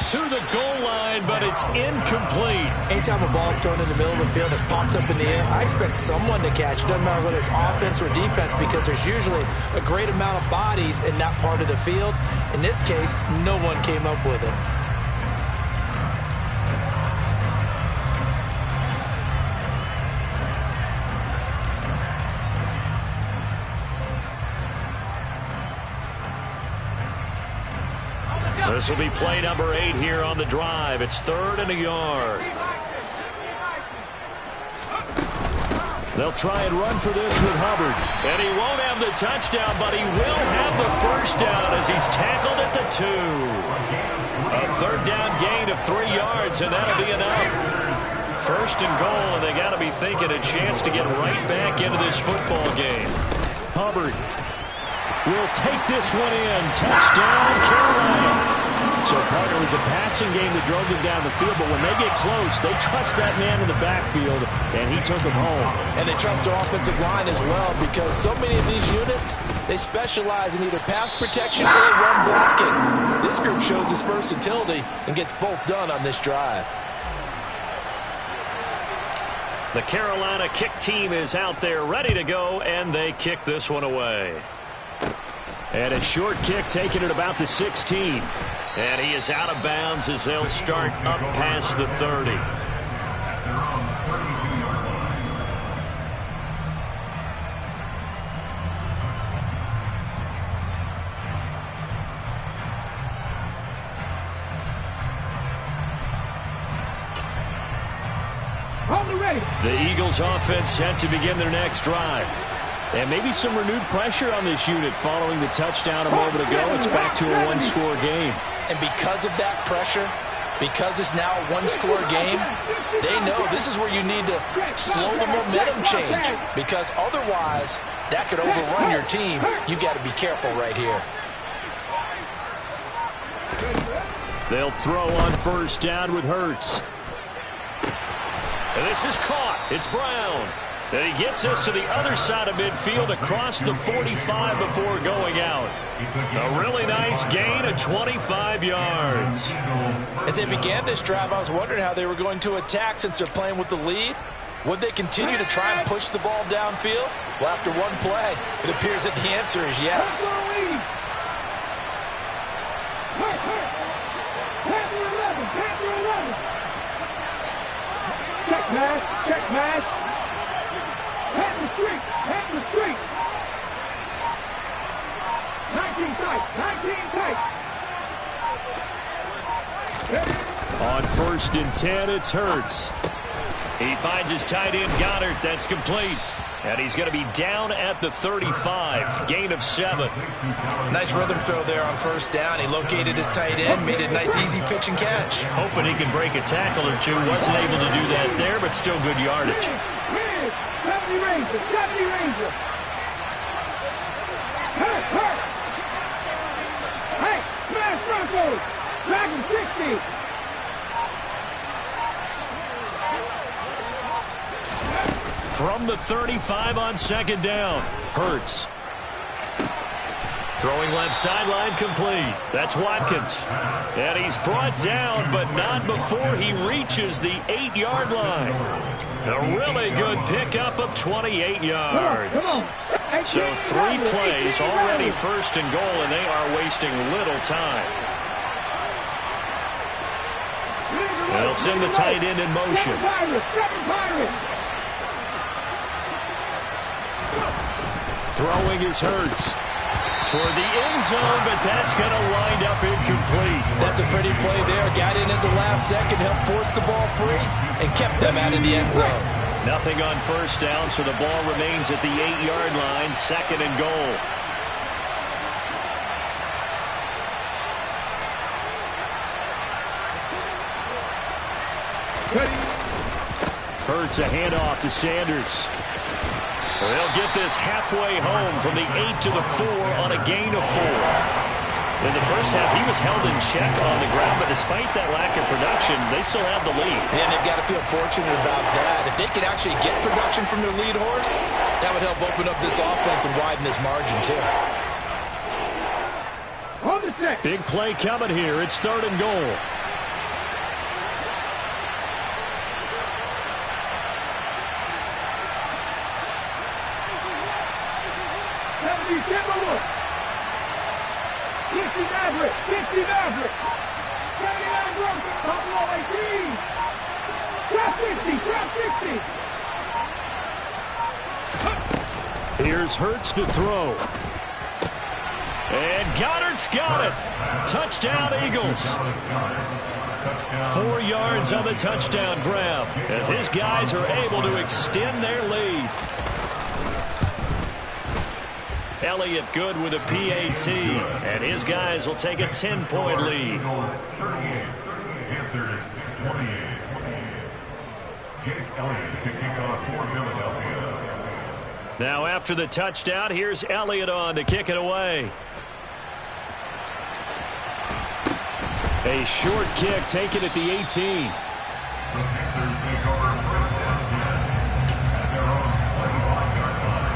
To the goal line, but it's incomplete. Anytime a ball's thrown in the middle of the field, it's popped up in the air, I expect someone to catch. Doesn't matter whether it's offense or defense, because there's usually a great amount of bodies in that part of the field. In this case, no one came up with it. This will be play number 8 here on the drive. It's 3rd and a yard. They'll try and run for this with Hubbard. And he won't have the touchdown, but he will have the first down as he's tackled at the 2. A 3rd down gain of 3 yards, and that'll be enough. 1st and goal, and they got to be thinking a chance to get right back into this football game. Hubbard will take this one in. Touchdown, Carolina. So, partner, it was a passing game that drove them down the field, but when they get close, they trust that man in the backfield, and he took them home. And they trust their offensive line as well, because so many of these units, they specialize in either pass protection or run blocking. This group shows its versatility and gets both done on this drive. The Carolina kick team is out there ready to go, and they kick this one away. And a short kick taken at about the 16. And he is out of bounds as they'll start up past the 30. The Eagles offense set to begin their next drive. And maybe some renewed pressure on this unit following the touchdown a moment ago. It's back to a one-score game. And because of that pressure, because it's now a one-score game, they know this is where you need to slow the momentum change, because otherwise that could overrun your team. You've got to be careful right here. They'll throw on first down with Hurts. And this is caught. It's Brown. And he gets us to the other side of midfield across the 45 before going out. A really nice gain of 25 yards. As they began this drive, I was wondering how they were going to attack since they're playing with the lead. Would they continue to try and push the ball downfield? Well, after one play, it appears that the answer is yes. Check pass, check pass. Head the street, head the street. 19 tight, 19 tight. On 1st and 10, it's Hurts. He finds his tight end, Goddard. That's complete. And he's going to be down at the 35. Gain of 7. Nice rhythm throw there on 1st down. He located his tight end, made it a nice, easy pitch and catch. Hoping he can break a tackle or two. Wasn't able to do that there, but still good yardage. 70 Ranger, 70 Ranger. Hey, smash Broncos. Dragon 60. From the 35 on 2nd down, Hurts. Throwing left sideline, complete. That's Watkins. And he's brought down, but not before he reaches the 8-yard line. A really good pickup of 28 yards. So 3 plays, already 1st and goal, and they are wasting little time. They'll send the tight end in motion. Throwing his Hurts toward the end zone, but that's going to wind up incomplete. That's a pretty play there. Got in at the last second, helped force the ball free, and kept them out of the end zone. Nothing on 1st down, so the ball remains at the 8-yard line, 2nd and goal. Hurts a handoff to Sanders. They'll get this halfway home from the 8 to the 4 on a gain of 4. In the first half, he was held in check on the ground, but despite that lack of production, they still have the lead. And they've got to feel fortunate about that. If they could actually get production from their lead horse, that would help open up this offense and widen this margin, too. Big play coming here. It's 3rd and goal. Maverick, 50 Maverick, 79 Broncos, Buffalo 18, trap 50, trap 50. Here's Hurts to throw. And Goddard's got it. Touchdown, Eagles. 4 yards on the touchdown grab as his guys are able to extend their lead. Elliott good with a PAT, and his guys will take a 10-point lead. Panthers 28. Jake Elliott to kick off for Philadelphia. Now after the touchdown, here's Elliott on to kick it away. A short kick taken at the 18. The Panthers take over 1st and 10 at their own 25-yard line.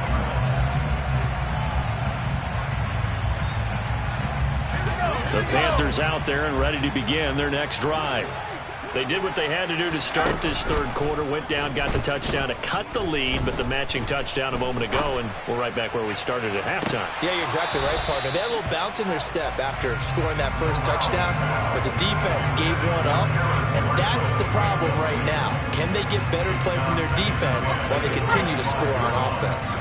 The Panthers out there and ready to begin their next drive. They did what they had to do to start this 3rd quarter, went down, got the touchdown to cut the lead, but the matching touchdown a moment ago, and we're right back where we started at halftime. Yeah, you're exactly right, partner. They had a little bounce in their step after scoring that first touchdown, but the defense gave one up, and that's the problem right now. Can they get better play from their defense while they continue to score on offense?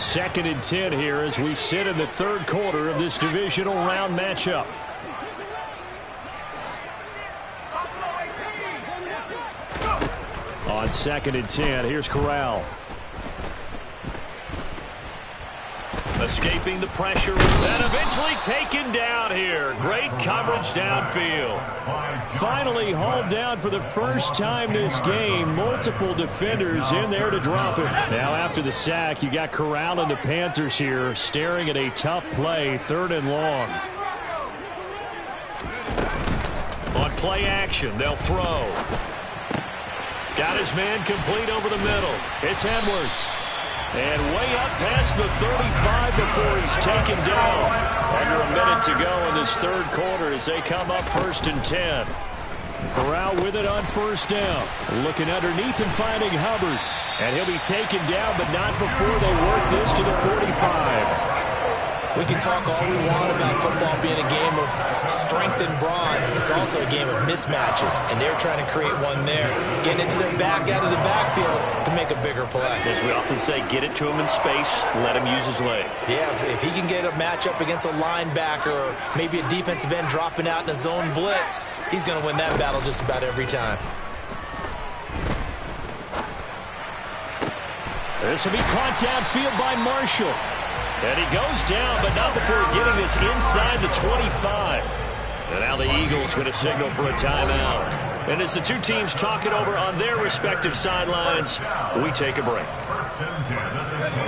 2nd and 10 here as we sit in the 3rd quarter of this divisional round matchup. On 2nd and 10, here's Corral. Escaping the pressure and eventually taken down here. Great coverage downfield. Finally hauled down for the first time this game. Multiple defenders in there to drop it. Now after the sack, you got Corral and the Panthers here staring at a tough play, 3rd and long. On play action, they'll throw. Got his man complete over the middle. It's Edwards. And way up past the 35 before he's taken down. Under a minute to go in this 3rd quarter as they come up 1st and 10. Corral with it on first down. Looking underneath and finding Hubbard. And he'll be taken down, but not before they work this to the 45. We can talk all we want about football being a game of strength and brawn. It's also a game of mismatches, and they're trying to create one there. Getting it to their back out of the backfield to make a bigger play. As we often say, get it to him in space, let him use his leg. Yeah, if he can get a matchup against a linebacker or maybe a defensive end dropping out in a zone blitz, he's going to win that battle just about every time. This will be caught downfield by Marshall. And he goes down, but not before getting this inside the 25. And now the Eagles going to signal for a timeout. And as the two teams talk it over on their respective sidelines, we take a break.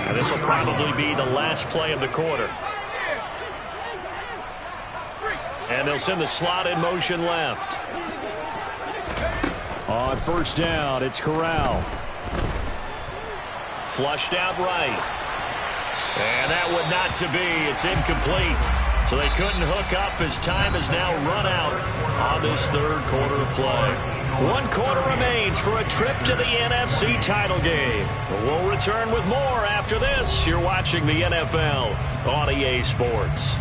And this will probably be the last play of the quarter. And they'll send the slot in motion left. On first down, it's Corral. Flushed out right. And that would not to be. It's incomplete. So they couldn't hook up as time has now run out on this third quarter of play. 1 quarter remains for a trip to the NFC title game. We'll return with more after this. You're watching the NFL on EA Sports.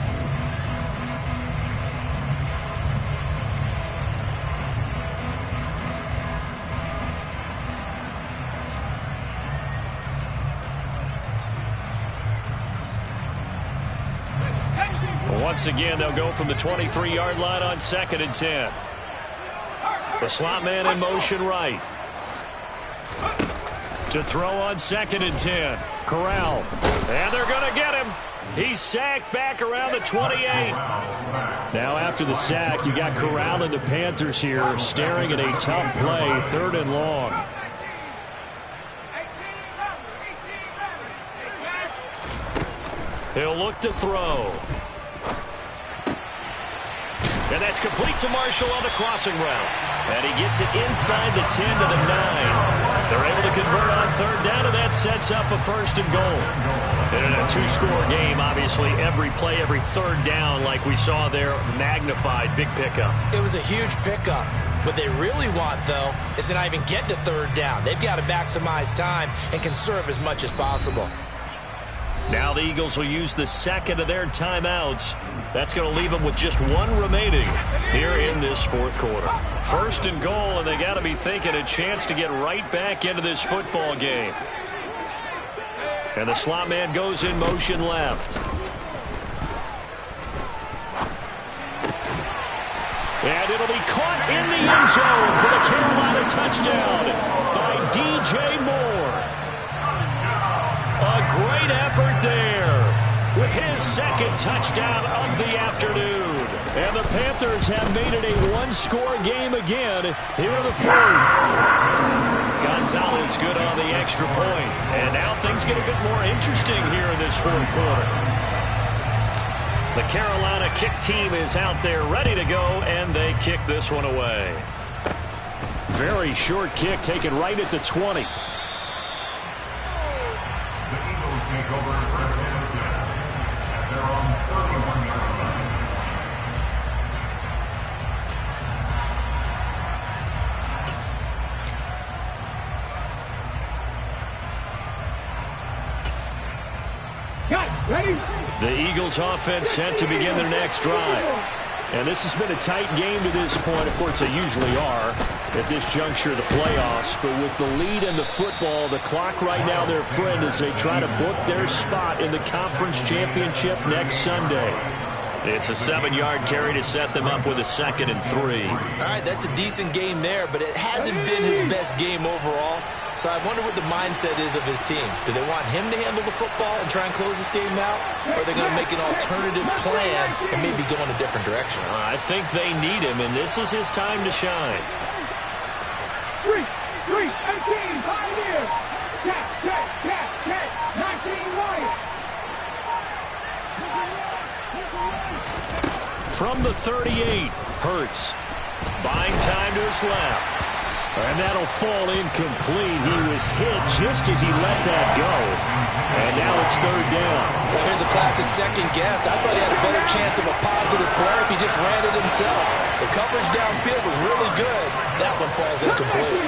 Once again, they'll go from the 23-yard line on 2nd and 10. The slot man in motion right. To throw on 2nd and 10. Corral. And they're going to get him. He's sacked back around the 28. Now after the sack, you got Corral and the Panthers here staring at a tough play, 3rd and long. He'll look to throw. And that's complete to Marshall on the crossing route. And he gets it inside the 10 to the 9. They're able to convert on 3rd down, and that sets up a 1st and goal. And in a 2-score game, obviously, every play, every 3rd down, like we saw there, magnified, big pickup. It was a huge pickup. What they really want, though, is to not even get to 3rd down. They've got to maximize time and conserve as much as possible. Now the Eagles will use the 2nd of their timeouts. That's going to leave them with just 1 remaining here in this 4th quarter. 1st and goal, and they got to be thinking a chance to get right back into this football game. And the slot man goes in motion left. And it'll be caught in the end zone for the Carolina touchdown by DJ Moore. A great effort there with his 2nd touchdown of the afternoon. And the Panthers have made it a 1-score game again here in the 4th. Gonzalez good on the extra point. And now things get a bit more interesting here in this 4th quarter. The Carolina kick team is out there ready to go, and they kick this one away. Very short kick taken right at the 20. Take over first and 10. And they're on 31-yard line. Cut, ready? The Eagles offense set to begin their next drive. And this has been a tight game to this point. Of course, they usually are at this juncture of the playoffs. But with the lead in the football, the clock right now their friend as they try to book their spot in the conference championship next Sunday. It's a 7-yard carry to set them up with a 2nd and 3. All right, that's a decent game there, but it hasn't been his best game overall. So I wonder what the mindset is of his team. Do they want him to handle the football and try and close this game out? Or are they going to make an alternative plan and maybe go in a different direction? I think they need him, and this is his time to shine. 3, 18, Pioneers. Cat, 19 Lions. From the 38, Hurts. Buying time to his left. And that'll fall incomplete. He was hit just as he let that go. And now it's third down. Well, here's a classic second guess. I thought he had a better chance of a positive play if he just ran it himself. The coverage downfield was really good. That one falls incomplete. 60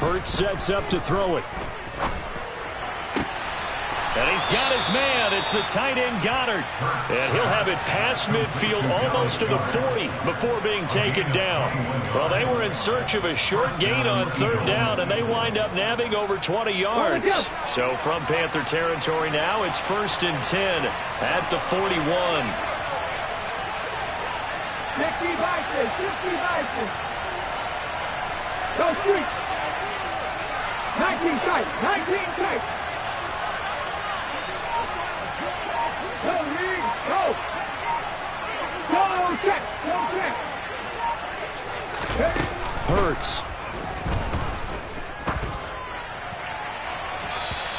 Hurts sets up to throw it. And he's got his man. It's the tight end Goddard. And he'll have it past midfield almost to the 40 before being taken down. Well, they were in search of a short gain on third down, and they wind up nabbing over 20 yards. So from Panther territory now, it's 1st and 10 at the 41. 50 Vikings, 50 Vikings. Go streets. 19 tight, 19 tight. Go, Reed, go. Go, check, go, check. Hurts.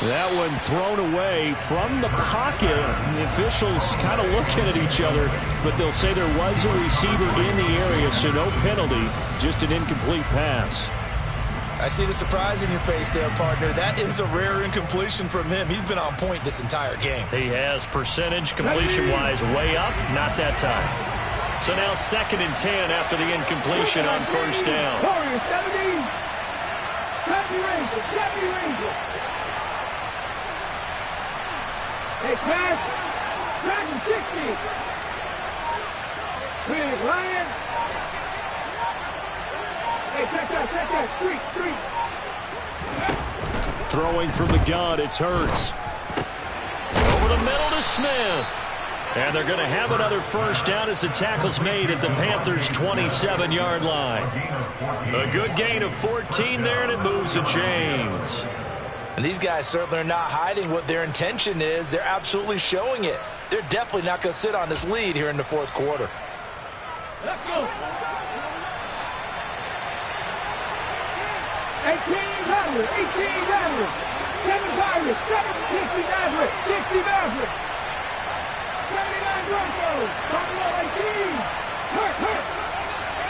That one thrown away from the pocket. The officials kind of looking at each other, but they'll say there was a receiver in the area, so no penalty, just an incomplete pass. I see the surprise in your face there, partner. That is a rare incompletion from him. He's been on point this entire game. He has percentage completion-wise way up, not that time. So now 2nd and 10 after the incompletion on first down. 70 Rangers, 70 Rangers. Hey, pass. Dragon 60. Big Lion. Hey, check that. Street. Throwing from the gun, it's Hurts. Over the middle to Smith. And they're going to have another first down as the tackle's made at the Panthers' 27-yard line. A good gain of 14 there, and it moves the chains. And these guys certainly are not hiding what their intention is. They're absolutely showing it. They're definitely not going to sit on this lead here in the fourth quarter. Let's go. 18 Maverick, 18 Maverick, 7 Pirates, 60 Maverick, 60 Maverick, 79 Broncos, Buffalo 18, Hurt,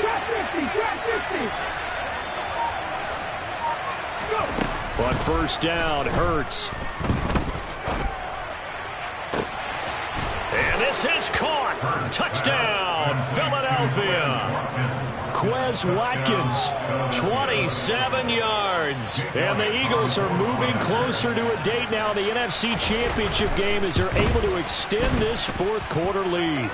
Trap 50, Go. On first down, Hurts. And this is caught. Touchdown, Philadelphia. Quez Watkins, 27 yards. And the Eagles are moving closer to a date now in the NFC Championship game as they're able to extend this fourth quarter lead.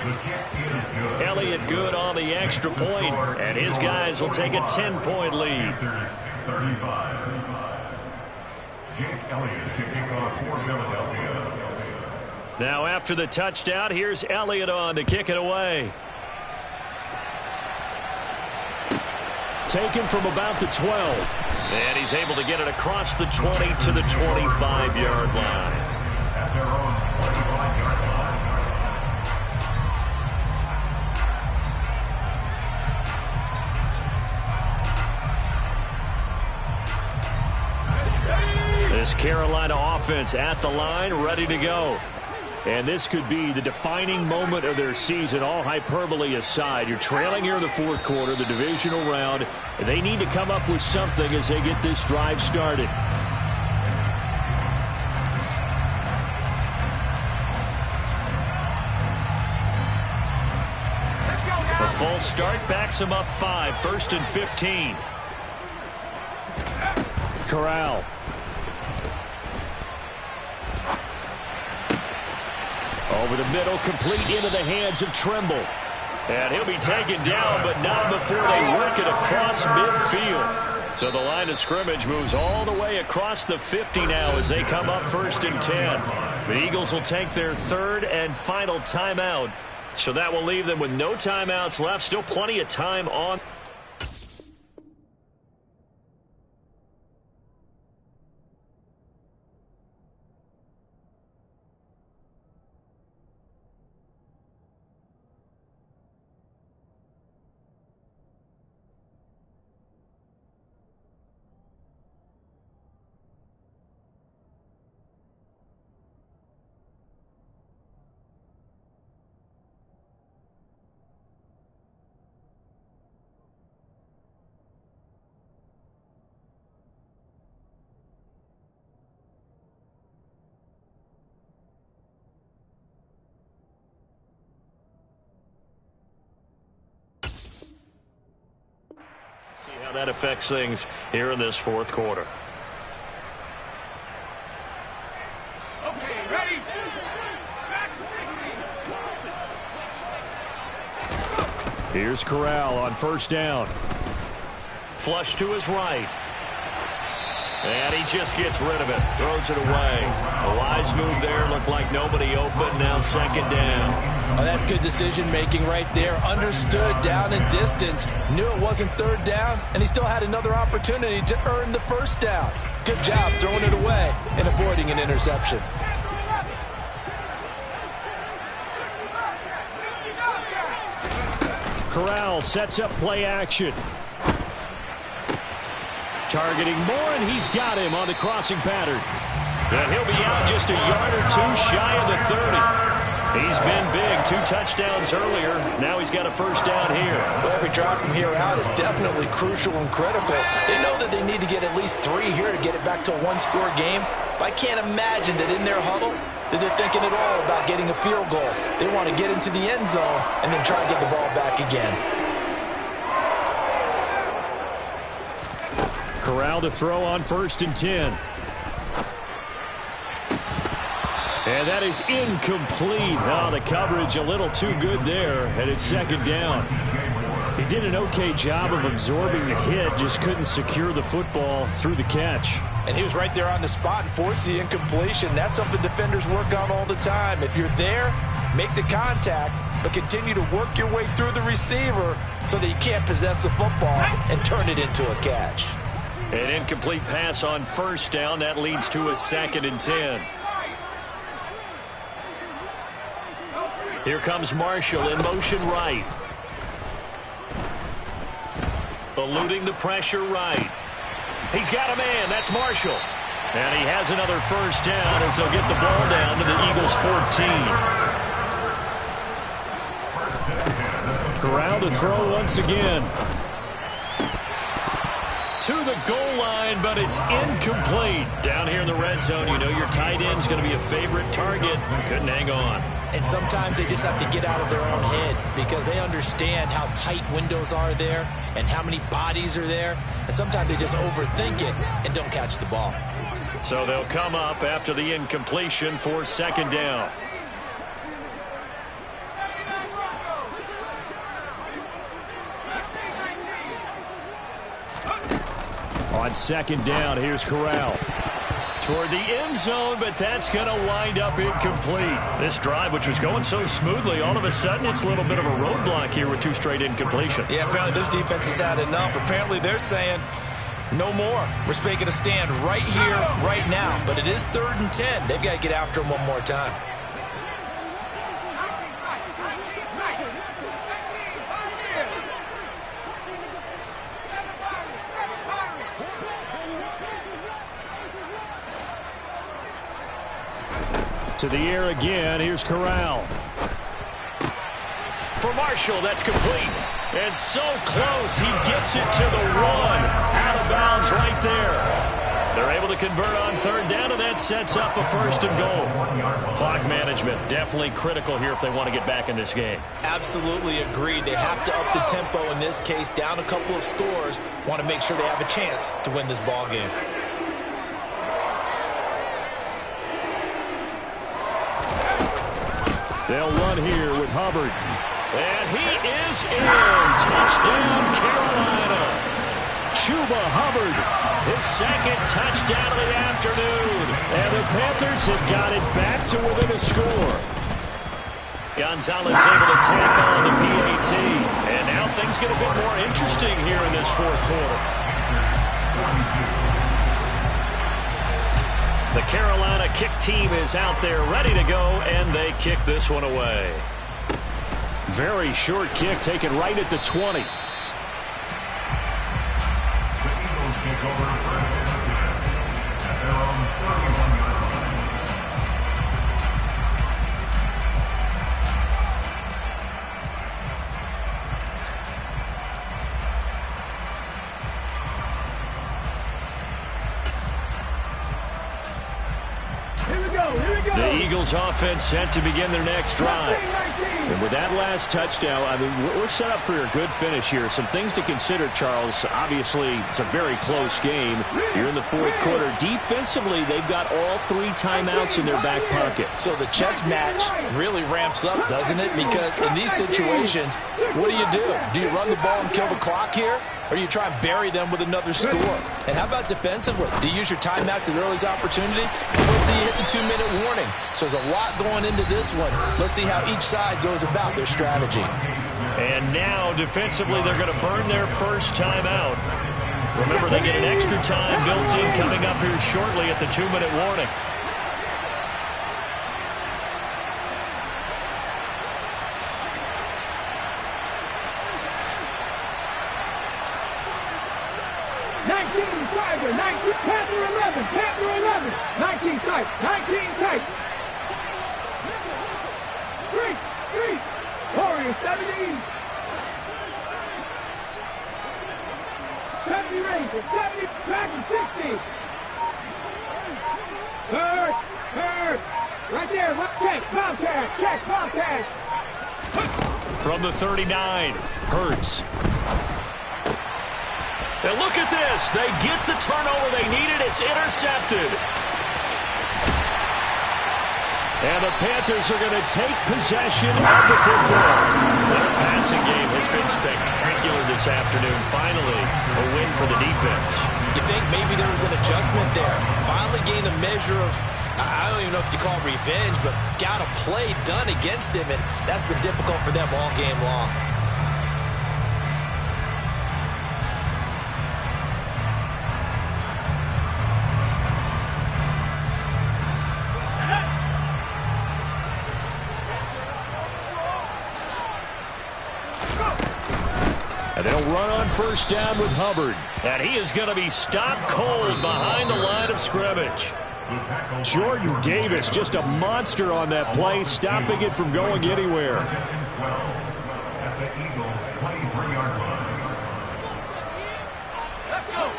Elliott good on the extra point, and his guys will take a 10-point lead. 35. Jake Elliott kicking off for Philadelphia. Now after the touchdown, here's Elliott on to kick it away. Taken from about the 12. And he's able to get it across the 20 to the 25-yard line. At their own 25-yard line. This Carolina offense at the line, ready to go. And this could be the defining moment of their season, all hyperbole aside. You're trailing here in the fourth quarter, the divisional round. And they need to come up with something as they get this drive started. A false start backs them up 5, 1st and 15. Corral. Over the middle, complete into the hands of Trimble. And he'll be taken down, but not before they work it across midfield. So the line of scrimmage moves all the way across the 50 now as they come up 1st and 10. The Eagles will take their 3rd and final timeout. So that will leave them with no timeouts left. Still plenty of time on. that affects things here in this fourth quarter. Okay, ready? Here's Corral on first down. Flush to his right. And he just gets rid of it. Throws it away. A wise move there. Looked like nobody open. Now second down. Oh, that's good decision-making right there. Understood down and distance. Knew it wasn't third down, and he still had another opportunity to earn the first down. Good job throwing it away and avoiding an interception. Corral sets up play action. Targeting Moore, and he's got him on the crossing pattern. And he'll be out just a yard or two shy of the 30. He's been big. 2 touchdowns earlier. Now he's got a first down here. Well, every drive from here out is definitely crucial and critical. They know that they need to get at least 3 here to get it back to a one-score game. But I can't imagine that in their huddle that they're thinking at all about getting a field goal. They want to get into the end zone and then try to get the ball back again. Corral to throw on 1st and 10. And that is incomplete. Oh, the coverage a little too good there, and it's second down. He did an okay job of absorbing the hit, just couldn't secure the football through the catch. And he was right there on the spot and forced the incompletion. That's something defenders work on all the time. If you're there, make the contact, but continue to work your way through the receiver so that you can't possess the football and turn it into a catch. An incomplete pass on first down. That leads to a 2nd and 10. Here comes Marshall in motion right. Eluding the pressure right. He's got a man. That's Marshall. And he has another first down as they'll get the ball down to the Eagles' 14. Corral to throw once again. To the goal line, but it's incomplete. Down here in the red zone, you know your tight end's going to be a favorite target. Couldn't hang on. And sometimes they just have to get out of their own head because they understand how tight windows are there and how many bodies are there. And sometimes they just overthink it and don't catch the ball. So they'll come up after the incompletion for second down. On second down, here's Corral. Toward the end zone, but that's going to wind up incomplete. This drive, which was going so smoothly, all of a sudden it's a little bit of a roadblock here with 2 straight incompletions. Yeah, apparently this defense has had enough. Apparently they're saying no more. We're making a stand right here, right now. But it is 3rd and 10. They've got to get after him one more time. To the air again. Here's Corral. For Marshall, that's complete. And so close, he gets it to the 1. Out of bounds right there. They're able to convert on 3rd down, and that sets up a 1st and goal. Clock management, definitely critical here if they want to get back in this game. Absolutely agreed. They have to up the tempo in this case, down a couple of scores. Want to make sure they have a chance to win this ball game. They'll run here with Hubbard. And he is in. Touchdown, Carolina. Chuba Hubbard, his 2nd touchdown of the afternoon. And the Panthers have got it back to within a score. Gonzalez able to tack on the PAT. And now things get a bit more interesting here in this fourth quarter. The Carolina kick team is out there ready to go, and they kick this one away. Very short kick taken right at the 20. The Eagles take over 1st and 10 at their own 31-yard line. Here we go. The Eagles offense set to begin their next drive. And with that last touchdown, I mean, we're set up for a good finish here. Some things to consider, Charles. Obviously, it's a very close game. You're in the fourth quarter. Defensively, they've got all 3 timeouts in their back pocket. So the chess match really ramps up, doesn't it? Because in these situations, what do? Do you run the ball and kill the clock here? Or do you try and bury them with another score? And how about defensively? Do you use your timeouts at earliest opportunity? Or wait till you hit the 2-minute warning? So there's a lot going into this one. Let's see how each side goes about their strategy. And now, defensively, they're going to burn their first timeout. Remember, they get an extra time built in coming up here shortly at the 2-minute warning. Panther 11, 19 tight, 19 tight. 3, Warriors 70. 70 Rangers, 70, back to 60. Third. Right there, check, Bobcat. From the 39, Hurts. And look at this. They get the turnover they needed. It's intercepted. And the Panthers are going to take possession of the football. Their passing game has been spectacular this afternoon. Finally, a win for the defense. You think maybe there was an adjustment there. Finally gained a measure of, I don't even know if you call it revenge, but got a play done against him, and that's been difficult for them all game long. And they'll run on first down with Hubbard. And he is going to be stopped cold behind the line of scrimmage. Jordan Davis, just a monster on that play, stopping it from going anywhere. At the Eagles' 23-yard line. Let's go.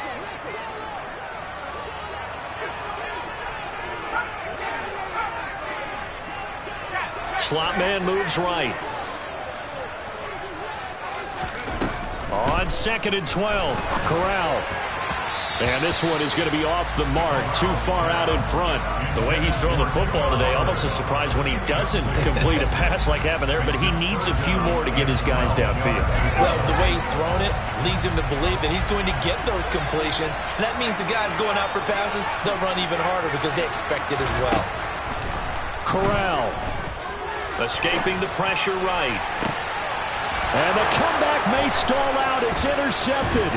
Slot man moves right. On 2nd and 12, Corral. And this one is going to be off the mark, too far out in front. The way he's thrown the football today, almost a surprise when he doesn't complete a pass like happened there, but he needs a few more to get his guys downfield. Well, the way he's thrown it leads him to believe that he's going to get those completions, and that means the guys going out for passes, they'll run even harder because they expect it as well. Corral escaping the pressure right. And the comeback may stall out. It's intercepted.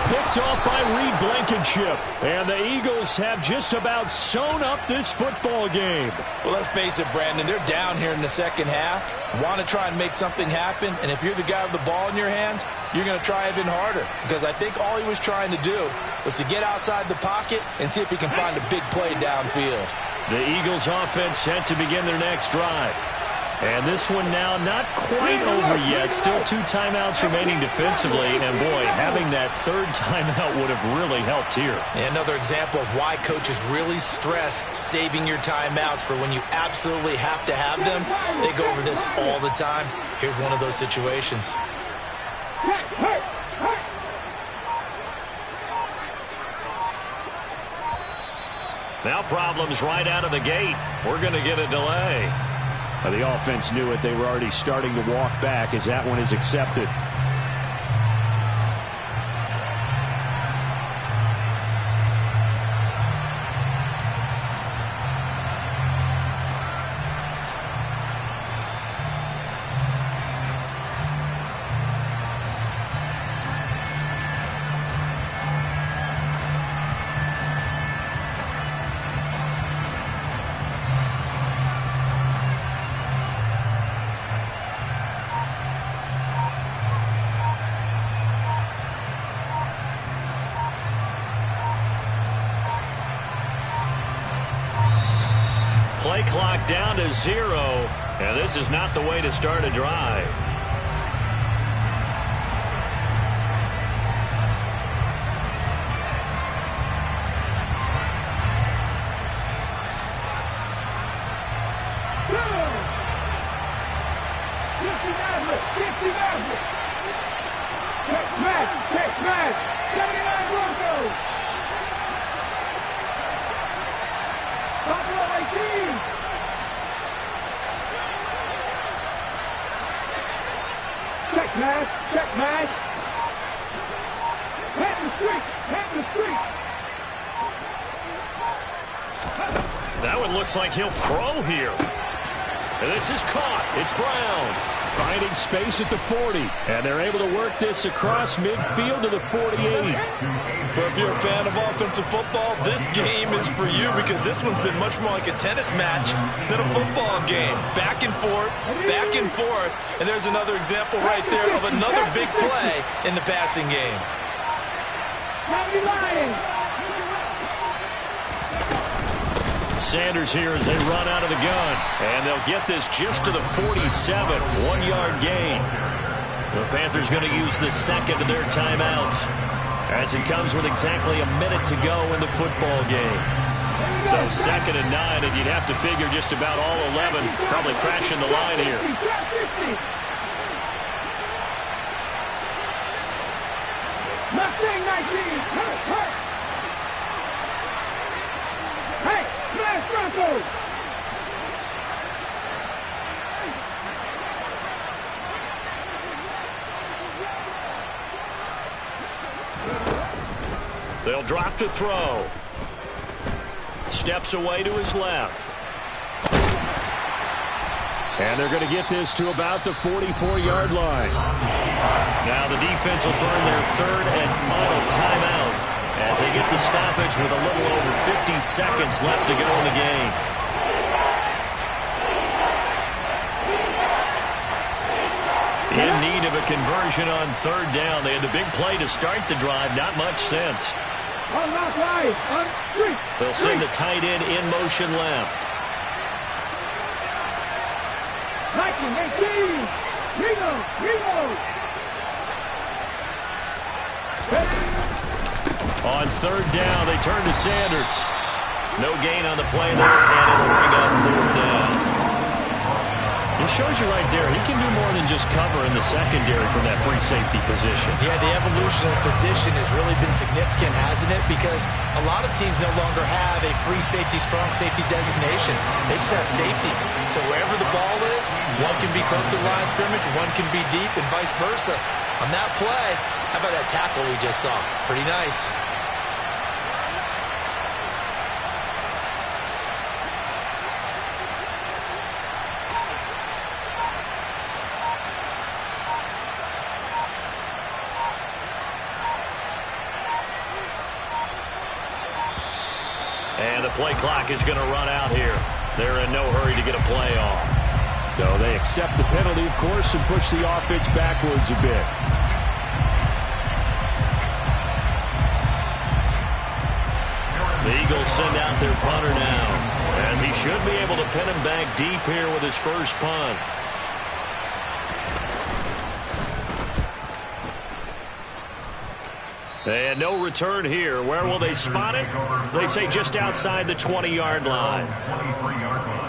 Picked off by Reed Blankenship. And the Eagles have just about sewn up this football game. Well, let's face it, Brandon. They're down here in the second half. Want to try and make something happen. And if you're the guy with the ball in your hands, you're going to try even harder. Because I think all he was trying to do was to get outside the pocket and see if he can find a big play downfield. The Eagles offense set to begin their next drive. And this one now not quite over yet. Still 2 timeouts remaining defensively. And, boy, having that 3rd timeout would have really helped here. And another example of why coaches really stress saving your timeouts for when you absolutely have to have them. They go over this all the time. Here's one of those situations. Now problems right out of the gate. We're going to get a delay. The offense knew it. They were already starting to walk back as that one is accepted. Play clock down to 0, and this is not the way to start a drive. Mavericks. Check smash. 79 Broncos. Buffalo 18. Check smash. Head in the street. That one looks like he'll throw here. And this is caught. It's Brown. Finding space at the 40. And they're able to work this across midfield to the 48. But if you're a fan of offensive football, this game is for you because this one's been much more like a tennis match than a football game. Back and forth. And there's another example right there of another big play in the passing game. Sanders here as they run out of the gun. And they'll get this just to the 47. 1-yard gain. The Panthers going to use the second of their timeouts as it comes with exactly a minute to go in the football game. So 2nd and 9, and you'd have to figure just about all 11 probably crashing the line here. Mustang 19. Hurt. Hey, smash Broncos. They'll drop to throw. Steps away to his left. And they're going to get this to about the 44-yard line. Now the defense will burn their 3rd and final timeout as they get the stoppage with a little over 50 seconds left to go in the game. In need of a conversion on 3rd down. They had the big play to start the drive. Not much sense. They'll send the tight end in motion left. 19, 18. Remo. On 3rd down, they turn to Sanders. No gain on the play there, and it'll bring up 4th down. It shows you right there, he can do more than just cover in the secondary from that free safety position. Yeah, the evolution of position has really been significant, hasn't it? Because a lot of teams no longer have a free safety, strong safety designation. They just have safeties. So wherever the ball is, one can be close to the line of scrimmage, one can be deep, and vice versa. On that play, how about that tackle we just saw? Pretty nice. And the play clock is going to run out here. They're in no hurry to get a play off. No, they accept the penalty, of course, and push the offense backwards a bit. The Eagles send out their punter now, as he should be able to pin him back deep here with his first punt. And no return here. Where will they spot it? They say just outside the 20-yard line. 23-yard line.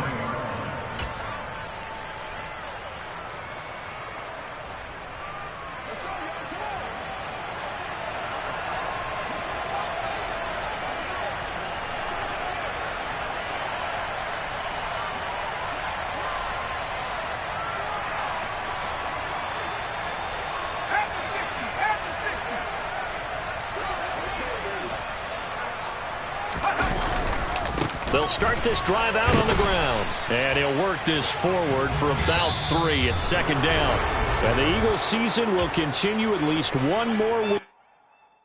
They'll start this drive out on the ground. And he'll work this forward for about 3 at 2nd down. And the Eagles season will continue at least one more week.